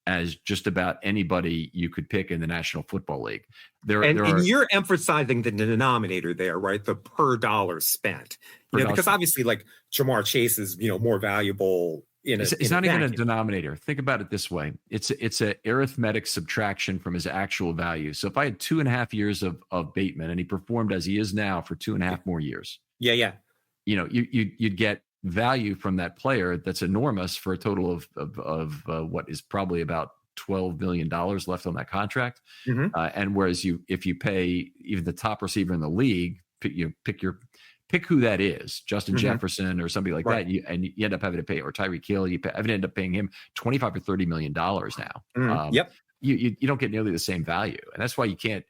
as just about anybody you could pick in the National Football League. And you're emphasizing the denominator there, right? The per dollar spent. Because obviously, like Jamar Chase is, more valuable. It's not even a denominator. Think about it this way: it's a arithmetic subtraction from his actual value. So if I had 2.5 years of Bateman and he performed as he is now for 2.5 more years, Yeah. You'd get value from that player that's enormous for a total of what is probably about $12 million left on that contract. Mm-hmm. And whereas if you pay even the top receiver in the league, pick who that is, Justin Jefferson or somebody like that, you end up having to pay, or Tyreek Hill, you end up paying him $25 or $30 million now. Yep. You don't get nearly the same value, and that's why you can't.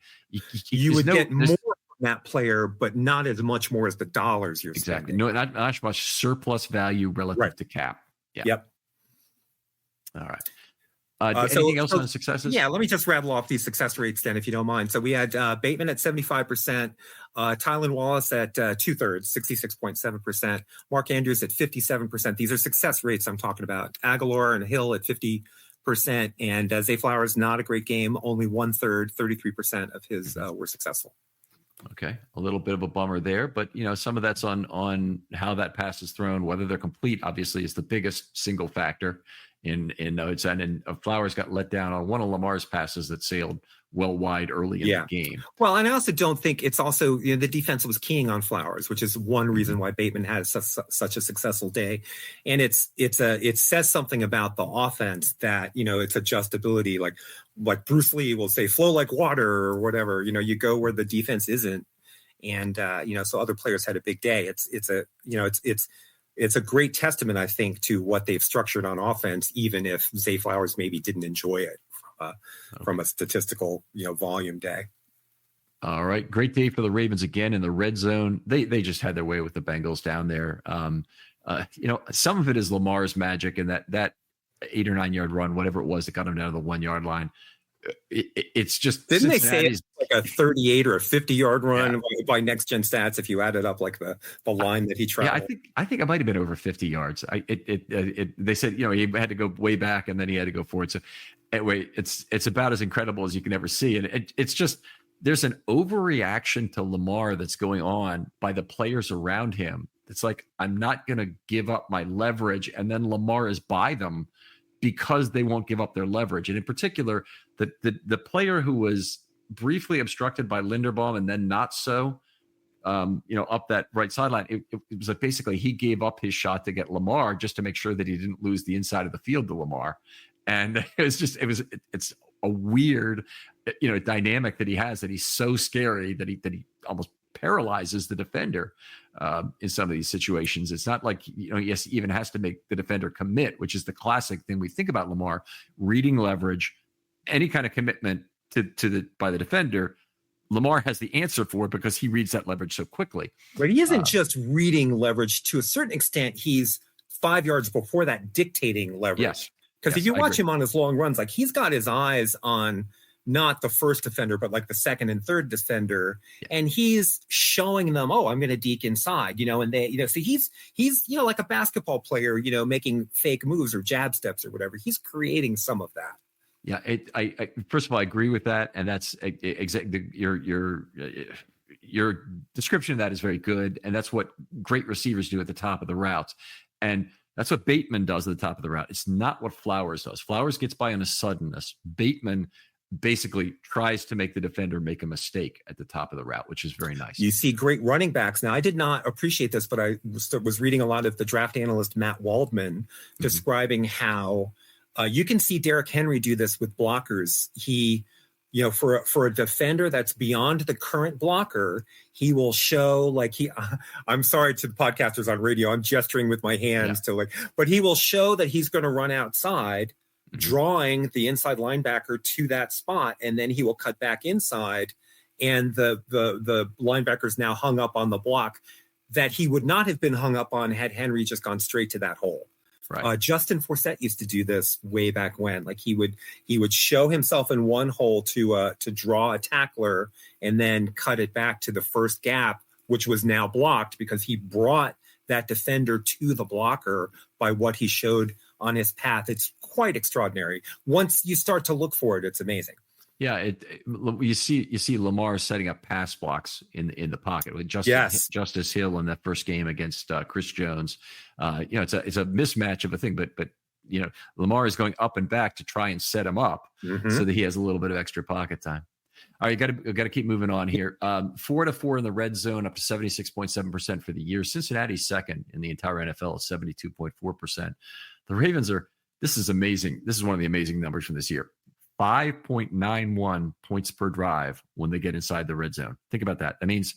You would get more from that player, but not as much more as the dollars you're exactly. spending. No, not much surplus value relative to cap. Yeah. Yep. All right. Anything else on successes? Yeah, let me just rattle off these success rates then, if you don't mind. So we had Bateman at 75%, Tylan Wallace at 2/3, 66.7%, Mark Andrews at 57%. These are success rates I'm talking about. Aguilar and Hill at 50%, and Zay Flowers, not a great game, only 1/3, 33% of his were successful. Okay, a little bit of a bummer there, but some of that's on how that pass is thrown, whether they're complete. Obviously, is the biggest single factor in notes, and Flowers got let down on one of Lamar's passes that sailed well wide early in the game. Well, and I also don't think it's also the defense was keying on Flowers, which is one reason why Bateman had such a successful day, and it says something about the offense that its adjustability, like Bruce Lee will say, flow like water or whatever. You go where the defense isn't, and so other players had a big day. It's a great testament, I think, to what they've structured on offense, even if Zay Flowers maybe didn't enjoy it from a statistical, volume day. All right. Great day for the Ravens again in the red zone. They just had their way with the Bengals down there. Some of it is Lamar's magic, and that 8 or 9 yard run, whatever it was that got him down to the 1 yard line. It's just, didn't they say it's like a 38 or a 50 yard run by Next Gen Stats if you added up like the line that he traveled? Yeah, I think it might have been over 50 yards. They said he had to go way back and then he had to go forward. So anyway, it's about as incredible as you can ever see, and it's just there's an overreaction to Lamar that's going on by the players around him. It's like, I'm not going to give up my leverage, and then Lamar is by them because they won't give up their leverage. And in particular, the player who was briefly obstructed by Linderbaum and then not so, up that right sideline, it was like basically he gave up his shot to get Lamar just to make sure that he didn't lose the inside of the field to Lamar. And it's a weird, dynamic that he has, that he's so scary that he almost paralyzes the defender in some of these situations. It's not like, he even has to make the defender commit, which is the classic thing we think about Lamar, reading leverage, any kind of commitment by the defender. Lamar has the answer for it because he reads that leverage so quickly. But he isn't just reading leverage. To a certain extent, he's 5 yards before that dictating leverage. Yes. Because if you watch him on his long runs, like he's got his eyes on not the first defender, but like the second and third defender. Yeah. And he's showing them, I'm going to deke inside, and they, so he's, like a basketball player, making fake moves or jab steps or whatever. He's creating some of that. Yeah. I first of all, I agree with that. And that's exactly your description of that is very good. And that's what great receivers do at the top of the routes. And that's what Bateman does at the top of the route. It's not what Flowers does. Flowers gets by on a suddenness. Bateman basically tries to make the defender make a mistake at the top of the route, which is very nice. You see great running backs. Now, I did not appreciate this, but I was reading a lot of the draft analyst Matt Waldman describing how you can see Derrick Henry do this with blockers. He, for a defender that's beyond the current blocker, he will show I'm sorry to the podcasters on radio, I'm gesturing with my hands but he will show that he's going to run outside, drawing the inside linebacker to that spot, and then he will cut back inside, and the linebacker's now hung up on the block that he would not have been hung up on had Henry just gone straight to that hole. Right. Justin Forsett used to do this way back when. Like he would show himself in one hole to draw a tackler and then cut it back to the first gap, which was now blocked because he brought that defender to the blocker by what he showed on his path. It's quite extraordinary. Once you start to look for it, it's amazing. Yeah, you see Lamar setting up pass blocks in the pocket with Justice Hill in that first game against Chris Jones. It's a mismatch of a thing, but Lamar is going up and back to try and set him up so that he has a little bit of extra pocket time. All right, you got to keep moving on here. 4 to 4 in the red zone, up to 76.7% for the year. Cincinnati's second in the entire NFL at 72.4%. The Ravens are. This is amazing. This is one of the amazing numbers from this year. 5.91 points per drive when they get inside the red zone. Think about that. That means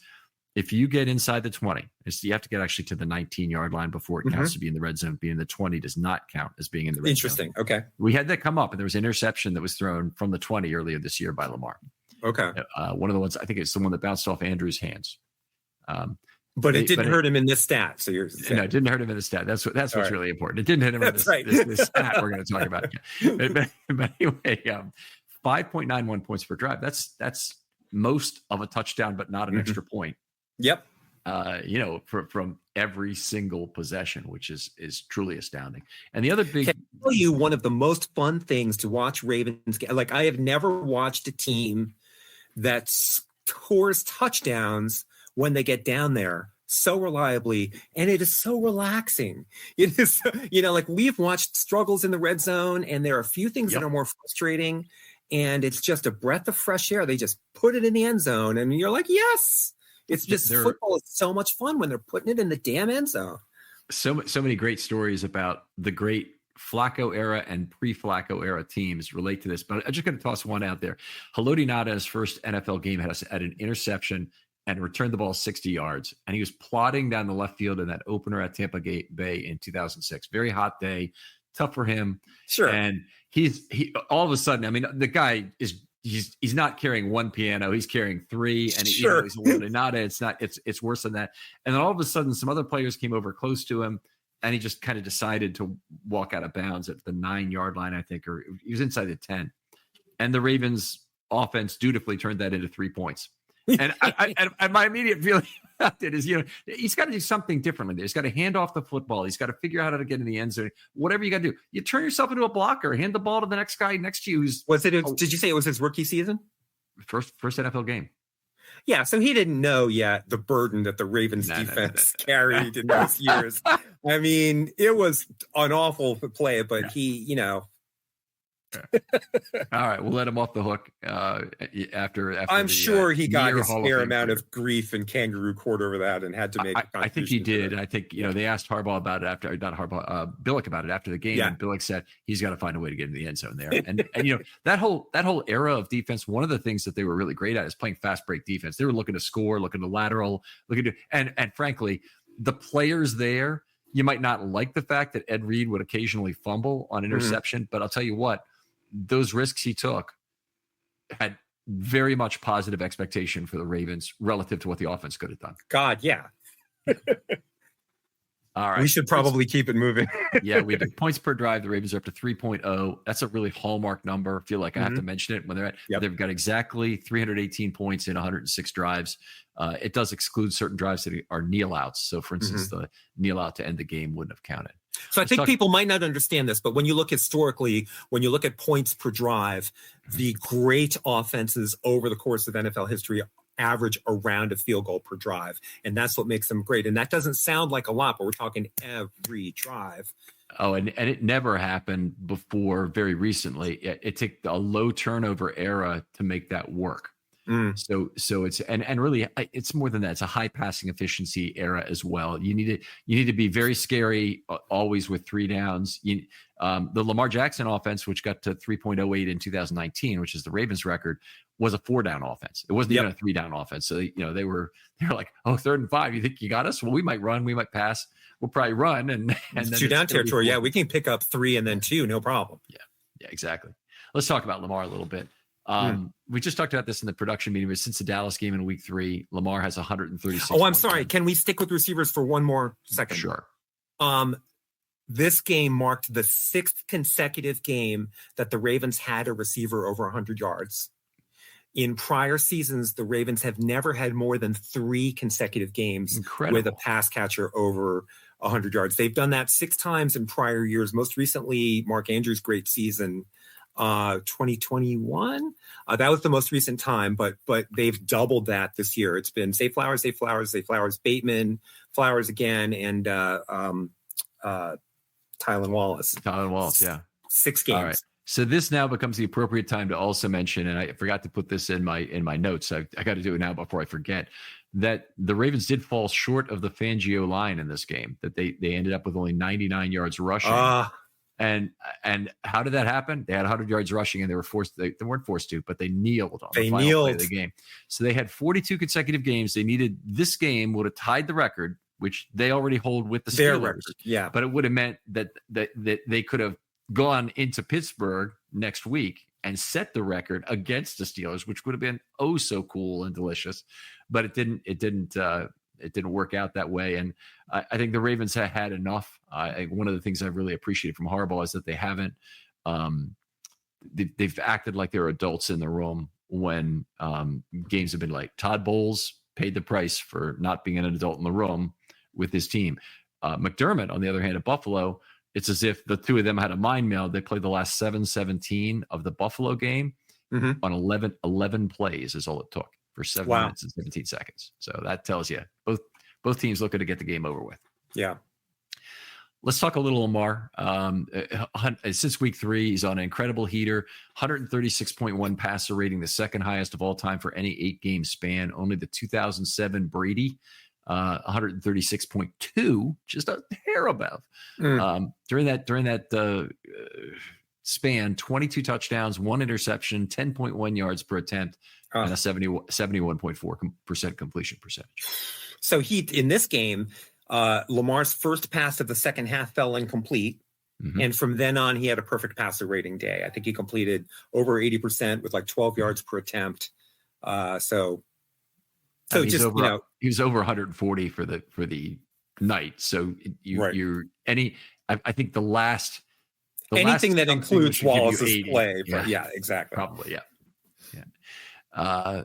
if you get inside the 20, you have to get actually to the 19-yard line before it counts to be in the red zone. Being in the 20 does not count as being in the red zone. Interesting. Okay. We had that come up, and there was an interception that was thrown from the 20 earlier this year by Lamar. Okay. One of the ones, I think it's the one that bounced off Andrew's hands. But it didn't hurt him in this stat. So you're saying. No, it didn't hurt him in the stat. That's what's right. really important. It didn't hit him in this stat we're going to talk about. But anyway, 5.91 points per drive. That's most of a touchdown, but not an extra point. Yep. From every single possession, which is truly astounding. And the other big, can I tell you one of the most fun things to watch Ravens get? Like, I have never watched a team that scores touchdowns when they get down there so reliably, and it is so relaxing. It is, like we've watched struggles in the red zone, and there are a few things that are more frustrating, and it's just a breath of fresh air. They just put it in the end zone, and you're like, yes. It's just football is so much fun when they're putting it in the damn end zone. So many great stories about the great Flacco era and pre-Flacco era teams relate to this, but I'm just going to toss one out there. Haloti Ngata's first NFL game had an interception and returned the ball 60 yards, and he was plodding down the left field in that opener at Tampa Bay in 2006. Very hot day, tough for him. Sure. And he all of a sudden, I mean, the guy is. He's not carrying one piano. He's carrying three, and he's a Haloti Ngata. It's worse than that. And then all of a sudden, some other players came over close to him, and he just kind of decided to walk out of bounds at the 9-yard line, I think, or he was inside the 10. And the Ravens offense dutifully turned that into 3 points. And and my immediate feeling about it is, he's got to do something differently. He's got to hand off the football. He's got to figure out how to get in the end zone. Whatever you got to do, you turn yourself into a blocker. Hand the ball to the next guy next to you. Did you say it was his rookie season? First NFL game. Yeah, so he didn't know yet the burden that the Ravens defense carried in those years. I mean, it was an awful play, but he, All right, we'll let him off the hook after I'm sure he got his fair amount of grief in kangaroo court over that and had to make. I think he did. I think they asked Harbaugh about it Billick about it after the game, and Billick said he's got to find a way to get in the end zone there. And that whole era of defense, one of the things that they were really great at is playing fast break defense. They were looking to score, looking to lateral, and frankly, the players there. You might not like the fact that Ed Reed would occasionally fumble on interception, but I'll tell you what. Those risks he took had very much positive expectation for the Ravens relative to what the offense could have done. God, yeah. All right. We should probably keep it moving. Yeah, we do. Points per drive, the Ravens are up to 3.0. That's a really hallmark number. I feel like I have to mention it when they're at. They've got exactly 318 points in 106 drives. It does exclude certain drives that are kneel outs. So, for instance, the kneel out to end the game wouldn't have counted. So I think people might not understand this, but when you look historically, when you look at points per drive, the great offenses over the course of NFL history average around a field goal per drive. And that's what makes them great. And that doesn't sound like a lot, but we're talking every drive. Oh, and it never happened before very recently. It took a low turnover era to make that work. So it's and really it's more than that. It's a high passing efficiency era as well. You need to be very scary always with 3 downs. The Lamar Jackson offense, which got to 3.08 in 2019, which is the Ravens record, was a 4-down offense. It wasn't even a 3-down offense. So they were like, oh, 3rd and 5. You think you got us? Well, we might run, we might pass. We'll probably run and then 2 down territory. Yeah, we can pick up 3 and then 2, no problem. Yeah, exactly. Let's talk about Lamar a little bit. We just talked about this in the production meeting, but since the Dallas game in week 3, Lamar has 136. Oh, I'm sorry. Can we stick with receivers for one more second? Sure. This game marked the 6th consecutive game that the Ravens had a receiver over 100 yards. In prior seasons, the Ravens have never had more than 3 consecutive games with a pass catcher over 100 yards. They've done that 6 times in prior years. Most recently, Mark Andrews' great season. 2021. That was the most recent time, but they've doubled that this year. It's been Zay Flowers, Bateman, Flowers again, and Tylan Wallace. Yeah. 6 games. All right. So this now becomes the appropriate time to also mention, and I forgot to put this in my notes. I got to do it now before I forget, that the Ravens did fall short of the Fangio line in this game. That they ended up with only 99 yards rushing. And how did that happen? They had 100 yards rushing, and they weren't forced to, but they kneeled on the final play of the game. So they had 42 consecutive games. They needed this game would have tied the record, which they already hold with the Steelers. Yeah, but it would have meant that they could have gone into Pittsburgh next week and set the record against the Steelers, which would have been oh so cool and delicious. But it didn't work out that way. And I think the Ravens had enough. One of the things I really appreciated from Harbaugh is that they haven't they've acted like they're adults in the room when games have been like. Todd Bowles paid the price for not being an adult in the room with his team. McDermott, on the other hand, at Buffalo, it's as if the two of them had a mind meld. They played the last 7-17 of the Buffalo game on 11 plays is all it took for 7 minutes and 17 seconds. So that tells you both teams looking to get the game over with. Yeah. Let's talk a little Lamar. Since week 3, he's on an incredible heater, 136.1 passer rating, the second highest of all time for any 8-game span. Only the 2007 Brady, 136.2, just a hair above. During that span, 22 touchdowns, 1 interception, 10.1 yards per attempt, and a 71.4% completion percentage. So in this game, Lamar's first pass of the second half fell incomplete. And from then on, he had a perfect passer rating day. I think he completed over 80% with like 12 yards per attempt. He was over 140 for the night. So I think the last anything that includes Wallace's play. Yeah, exactly. Probably. Yeah. I'll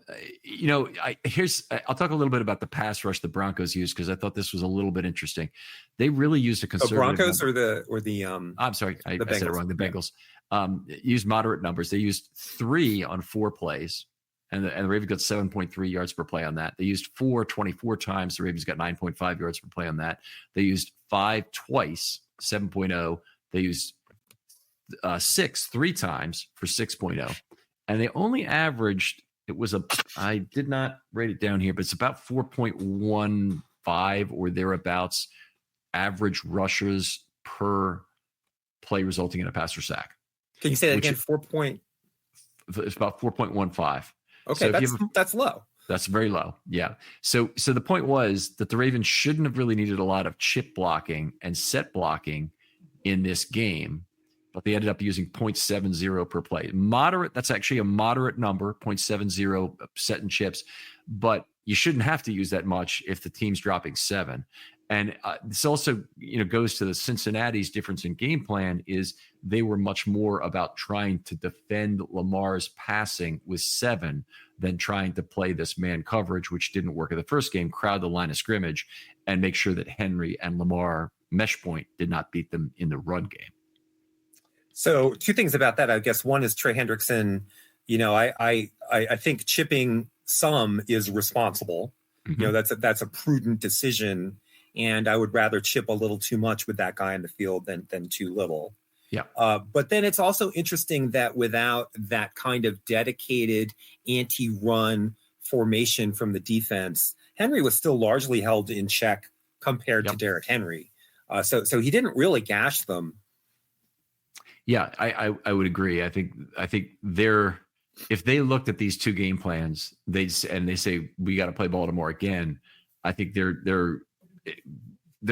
talk a little bit about the pass rush the Broncos used, because I thought this was a little bit interesting. They really used a conservative. Broncos number. or the I'm sorry, I said it wrong. The Bengals used moderate numbers. They used 3 on 4 plays, and the Ravens got 7.3 yards per play on that. They used 4 24 times. The Ravens got 9.5 yards per play on that. They used 5 twice, 7.0. They used 6 3 times for 6.0, and they only averaged. I did not write it down here, but it's about 4.15 or thereabouts average rushes per play, resulting in a pass or sack. Can you say that again? It's about 4.15. Okay, so that's low. That's very low. Yeah. So the point was that the Ravens shouldn't have really needed a lot of chip blocking and set blocking in this game, but they ended up using 0.70 per play. Moderate, that's actually a moderate number, 0.70 set and chips, but you shouldn't have to use that much if the team's dropping 7. And this also, goes to the Cincinnati's difference in game plan is they were much more about trying to defend Lamar's passing with 7 than trying to play this man coverage, which didn't work in the first game, crowd the line of scrimmage, and make sure that Henry and Lamar mesh point did not beat them in the run game. So 2 things about that. I guess one is Trey Hendrickson. I think chipping some is responsible. That's a prudent decision. And I would rather chip a little too much with that guy in the field than too little. Yeah. But then it's also interesting that without that kind of dedicated anti-run formation from the defense, Henry was still largely held in check compared to Derrick Henry. So he didn't really gash them. Yeah, I would agree. I think if they looked at these 2 game plans, they say we got to play Baltimore again. I think their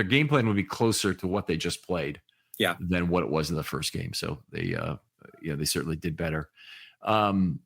game plan would be closer to what they just played, than what it was in the first game. So they certainly did better. ATS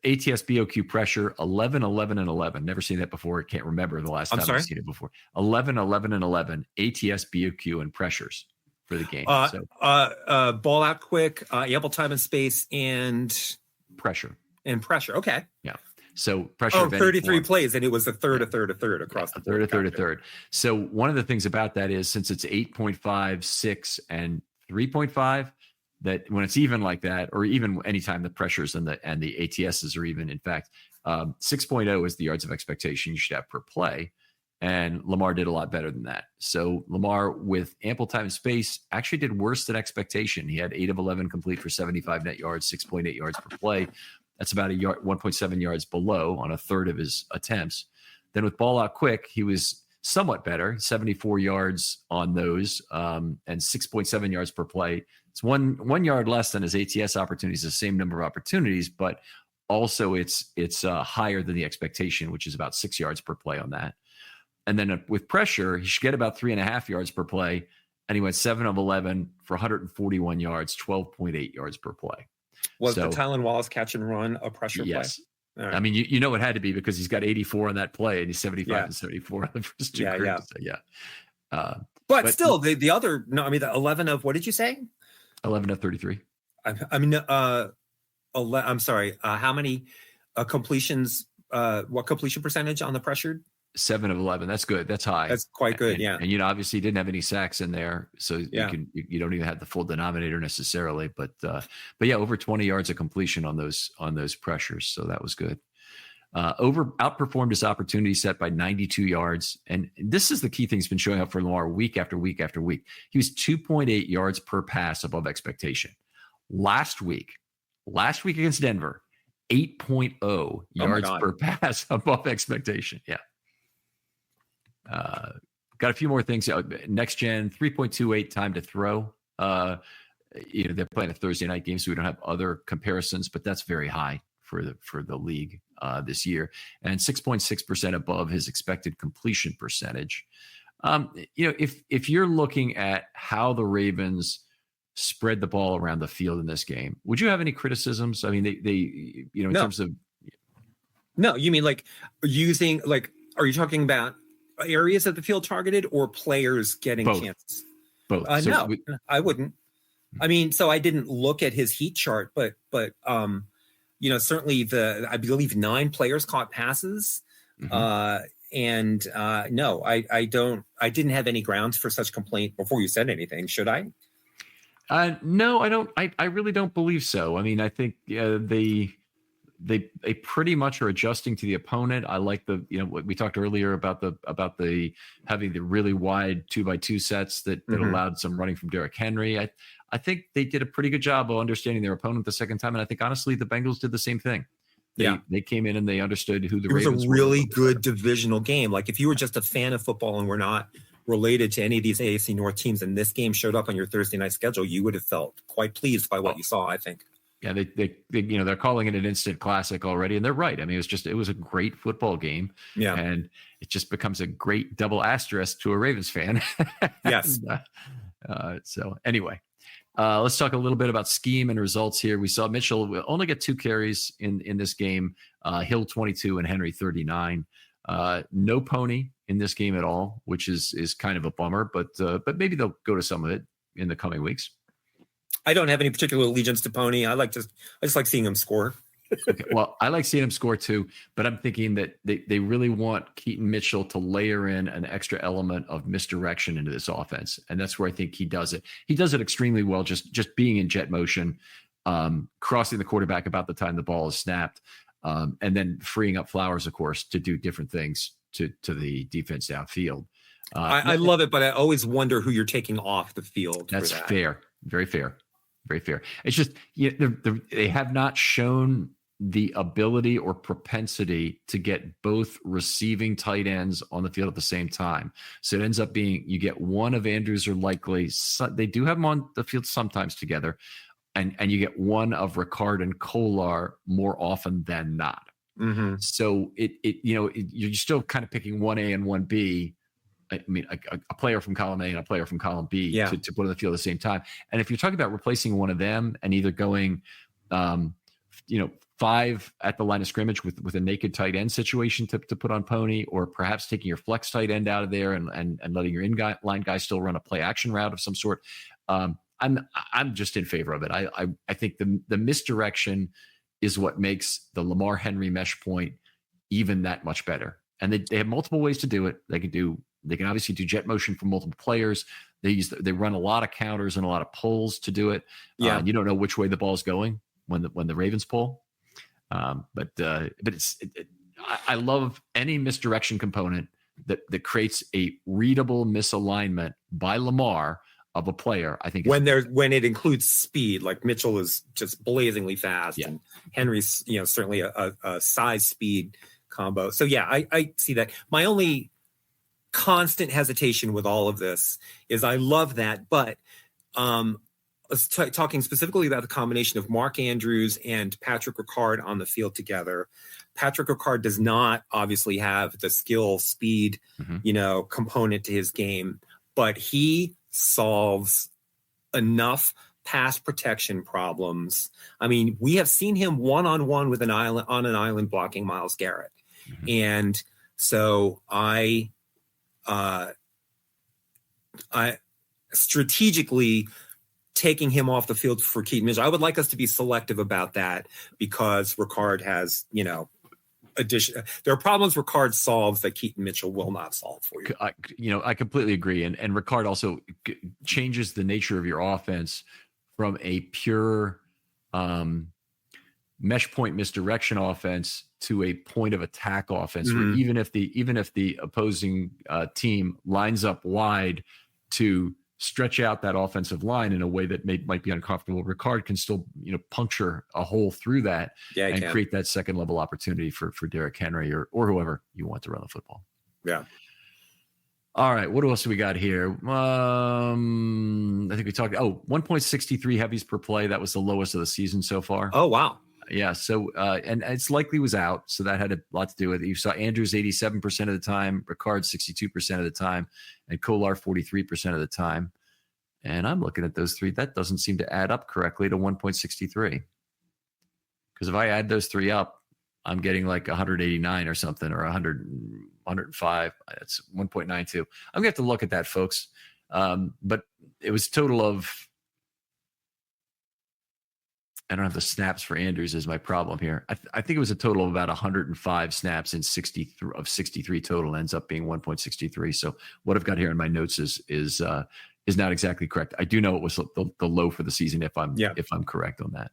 BOQ pressure 11, 11, and 11. Never seen that before. Can't remember the last time I've seen it before. 11, 11, and 11 ATS BOQ and pressures for the game. Ball out quick, ample time and space, and pressure. Okay. Yeah. So pressure. 33 plays, and it was a third across the board. A third. So one of the things about that is since it's 8.5, 6, and 3.5, that when it's even like that, or even anytime the pressures and the ATSs are even, in fact, 6.0 is the yards of expectation you should have per play. And Lamar did a lot better than that. So Lamar, with ample time and space, actually did worse than expectation. He had 8 of 11 complete for 75 net yards, 6.8 yards per play. That's about 1.7 yards below on a third of his attempts. Then with ball out quick, he was somewhat better, 74 yards on those, and 6.7 yards per play. It's one yard less than his ATS opportunities, the same number of opportunities, but also it's higher than the expectation, which is about 6 yards per play on that. And then with pressure, he should get about 3.5 yards per play. And he went 7 of 11 for 141 yards, 12.8 yards per play. Was the Tylan Wallace catch and run a pressure play? Yes. Right. I mean, you know it had to be because he's got 84 on that play and he's 75 and 74 on the first two. But still, the other, no, I mean, the 11 of, what did you say? 11 of 33. I'm sorry. How many completions, what completion percentage on the pressured? 7 of 11. That's good. That's high. That's quite good. And you know, obviously he didn't have any sacks in there. So you don't even have the full denominator necessarily, but yeah, over 20 yards of completion on those pressures. So that was good. Outperformed his opportunity set by 92 yards. And this is the key thing that's been showing up for Lamar week after week after week. He was 2.8 yards per pass above expectation. Last week against Denver, 8.0 yards per pass above expectation. Yeah. Got a few more things. Next gen, 3.28 time to throw. They're playing a Thursday night game, so we don't have other comparisons, but that's very high for the league this year, and 6.6% above his expected completion percentage. If you're looking at how the Ravens spread the ball around the field in this game, would you have any criticisms? I mean, they in terms of. No, you mean like using are you talking about areas of the field targeted or players getting chances? Both. I wouldn't. I mean, so I didn't look at his heat chart, but certainly I believe 9 players caught passes. Mm-hmm. No, I didn't have any grounds for such complaint before you said anything. Should I? No, I don't. I really don't believe so. I mean, I think they pretty much are adjusting to the opponent. I like what we talked earlier about the having the really wide 2x2 sets that allowed some running from Derrick Henry. I think they did a pretty good job of understanding their opponent the second time, and I think honestly the Bengals did the same thing. They came in and they understood who the Ravens were. It was a really good divisional game. Like if you were just a fan of football and were not related to any of these AFC North teams, and this game showed up on your Thursday night schedule, you would have felt quite pleased by what you saw, I think. Yeah, they they're calling it an instant classic already, and they're right. I mean, it was a great football game. Yeah, and it just becomes a great double asterisk to a Ravens fan. Yes. So anyway, let's talk a little bit about scheme and results here. We saw Mitchell only get 2 carries in this game. Hill 22 and Henry 39. No Pony in this game at all, which is kind of a bummer. But maybe they'll go to some of it in the coming weeks. I don't have any particular allegiance to Pony. I just like seeing him score. Okay. Well, I like seeing him score too, but I'm thinking that they really want Keaton Mitchell to layer in an extra element of misdirection into this offense. And that's where I think he does it. He does it extremely well, just being in jet motion, crossing the quarterback about the time the ball is snapped, and then freeing up Flowers, of course, to do different things to the defense downfield. I love it, but I always wonder who you're taking off the field. That's fair. Very fair. Very fair. It's just they have not shown the ability or propensity to get both receiving tight ends on the field at the same time. So it ends up being you get one of Andrews or Likely. They do have them on the field sometimes together, and you get one of Ricard and Kolar more often than not. Mm-hmm. So you're still kind of picking 1A and 1B. I mean, a player from column A and a player from column B to put on the field at the same time. And if you're talking about replacing one of them and either going, 5 at the line of scrimmage with a naked tight end situation to put on Pony, or perhaps taking your flex tight end out of there and letting your line guy still run a play action route of some sort, I'm just in favor of it. I think the misdirection is what makes the Lamar Henry mesh point even that much better. And they have multiple ways to do it. They can obviously do jet motion for multiple players. They run a lot of counters and a lot of pulls to do it. Yeah, you don't know which way the ball's going when the Ravens pull. But I love any misdirection component that creates a readable misalignment by Lamar of a player, I think when it includes speed, like Mitchell is just blazingly fast, and Henry's certainly a size speed combo. So yeah, I see that. My only constant hesitation with all of this is I love that, but talking specifically about the combination of Mark Andrews and Patrick Ricard on the field together. Patrick Ricard does not obviously have the skill, speed, component to his game, but he solves enough pass protection problems. I mean, we have seen him one-on-one with an island blocking Myles Garrett. And so I strategically taking him off the field for Keaton Mitchell. I would like us to be selective about that because Ricard has, there are problems Ricard solves that Keaton Mitchell will not solve for you. I completely agree. And Ricard also changes the nature of your offense from a pure mesh point misdirection offense to a point of attack offense, where even if the opposing team lines up wide to stretch out that offensive line in a way that might be uncomfortable, Ricard can still puncture a hole through that and create that second level opportunity for Derrick Henry or whoever you want to run the football. Yeah. All right, what else do we got here? I think we talked 1.63 heavies per play. That was the lowest of the season so far. Oh wow. Yeah, so and it's likely was out, so that had a lot to do with it. You saw Andrews 87% of the time, Ricard 62% of the time, and Kolar 43% of the time. And I'm looking at those three. That doesn't seem to add up correctly to 1.63. Because if I add those three up, I'm getting like 189 or something, or 105. That's 1.92. I'm going to have to look at that, folks. But it was a total of, I don't have the snaps for Andrews is my problem here. I think it was a total of about 105 snaps in 63 total, ends up being 1.63. So what I've got here in my notes is not exactly correct. I do know it was the low for the season if I'm correct on that.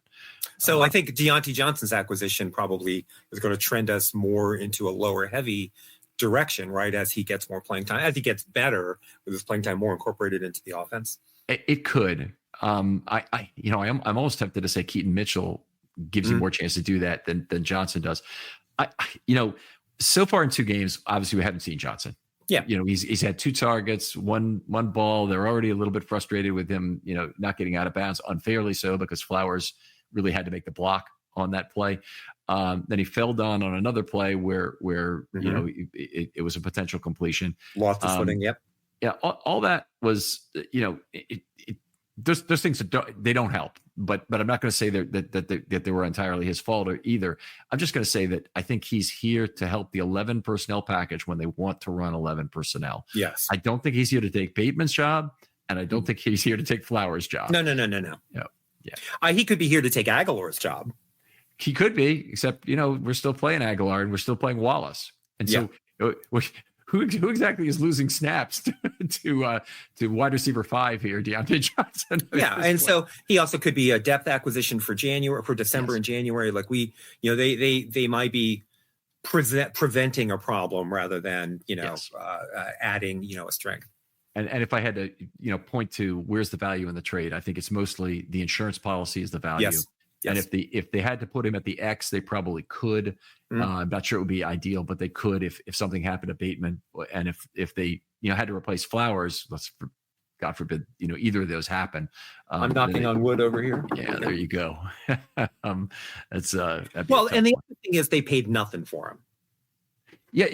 So I think Deontay Johnson's acquisition probably is going to trend us more into a lower heavy direction, right? As he gets more playing time, as he gets better with his playing time more incorporated into the offense. It could. I'm almost tempted to say Keaton Mitchell gives you more chance to do that than Johnson does. So far in two games, obviously we haven't seen Johnson. Yeah. He's had two targets, one ball. They're already a little bit frustrated with him, not getting out of bounds, unfairly so, because Flowers really had to make the block on that play. Then he fell down on another play where it was a potential completion. Lost his footing. Yep. Yeah. All that was, those things they don't help, but I'm not going to say that they were entirely his fault either. I'm just going to say that I think he's here to help the 11 personnel package when they want to run 11 personnel. Yes. I don't think he's here to take Bateman's job, and I don't think he's here to take Flowers' job. No. Yeah. He could be here to take Aguilar's job. He could be, except we're still playing Aguilar and we're still playing Wallace, and so. Who exactly is losing snaps to wide receiver 5 here, Deontay Johnson? Yeah, and so he also could be a depth acquisition for December and January. Like they might be preventing a problem rather than adding a strength. And if I had to point to where's the value in the trade, I think it's mostly the insurance policy is the value. Yes. And if they had to put him at the X, they probably could. I'm not sure it would be ideal, but they could if something happened to Bateman, and if they had to replace Flowers. God forbid either of those happen. I'm knocking on wood over here. Yeah, there you go. That's and the other thing is they paid nothing for him. Yeah,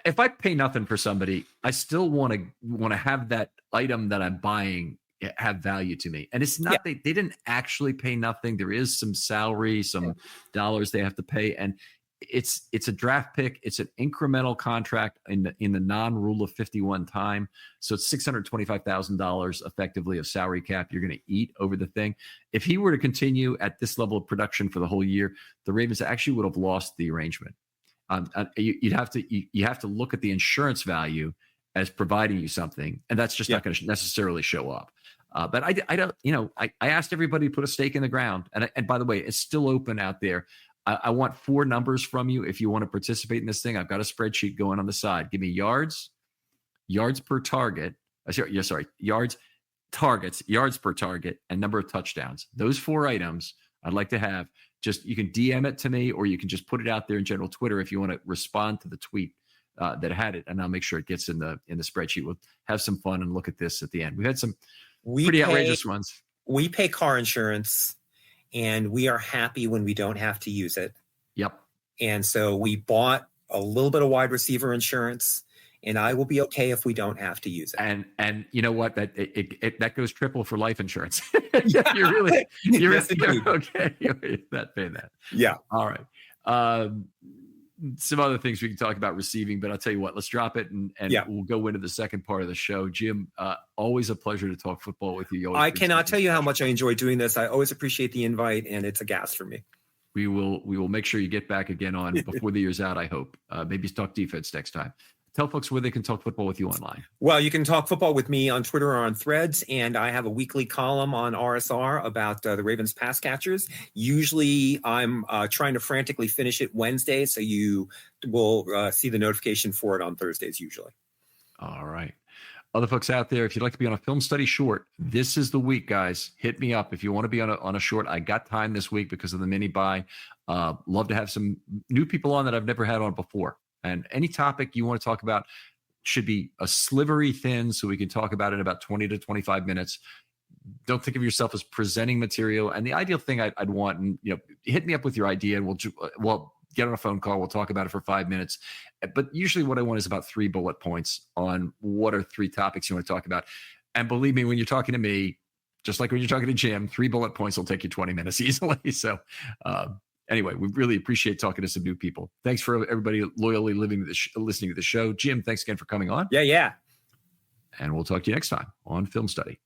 if I pay nothing for somebody, I still want to have that item that I'm buying have value to me. And it's not they didn't actually pay nothing. There is some salary, some dollars they have to pay, and it's a draft pick. It's an incremental contract in the non-rule of 51 time. So it's $625,000 effectively of salary cap you're going to eat over the thing. If he were to continue at this level of production for the whole year, the Ravens actually would have lost the arrangement. You have to look at the insurance value as providing you something, and that's just not going to necessarily show up. But I don't, I asked everybody to put a stake in the ground, and by the way, it's still open out there. I want 4 numbers from you if you want to participate in this thing. I've got a spreadsheet going on the side. Give me yards per target. Yards, targets, yards per target, and number of touchdowns. Those 4 items I'd like to have. Just you can DM it to me, or you can just put it out there in general Twitter if you want to respond to the tweet that had it, and I'll make sure it gets in the spreadsheet. We'll have some fun and look at this at the end. We've had some pretty outrageous ones. We pay car insurance, and we are happy when we don't have to use it. Yep. And so we bought a little bit of wide receiver insurance, and I will be okay if we don't have to use it. And you know what? That goes triple for life insurance. you're really okay. That pay that. Yeah. All right. Some other things we can talk about receiving, but I'll tell you what, let's drop it and we'll go into the second part of the show. Jim, always a pleasure to talk football with you. I cannot tell you how much I enjoy doing this. I always appreciate the invite, and it's a gas for me. We will make sure you get back again on before the year's out, I hope. Maybe talk defense next time. Tell folks where they can talk football with you online. Well, you can talk football with me on Twitter or on Threads, and I have a weekly column on RSR about the Ravens pass catchers. Usually I'm trying to frantically finish it Wednesday, so you will see the notification for it on Thursdays usually. All right. Other folks out there, if you'd like to be on a film study short, this is the week, guys. Hit me up if you want to be on a short. I got time this week because of the mini buy. Love to have some new people on that I've never had on before. And any topic you want to talk about should be a slivery thin so we can talk about it in about 20 to 25 minutes. Don't think of yourself as presenting material. And the ideal thing I'd want, and hit me up with your idea, and we'll get on a phone call. We'll talk about it for 5 minutes. But usually what I want is about 3 bullet points on what are 3 topics you want to talk about. And believe me, when you're talking to me, just like when you're talking to Jim, 3 bullet points will take you 20 minutes easily. So, anyway, we really appreciate talking to some new people. Thanks for everybody loyally listening to the show. Jim, thanks again for coming on. Yeah. And we'll talk to you next time on Film Study.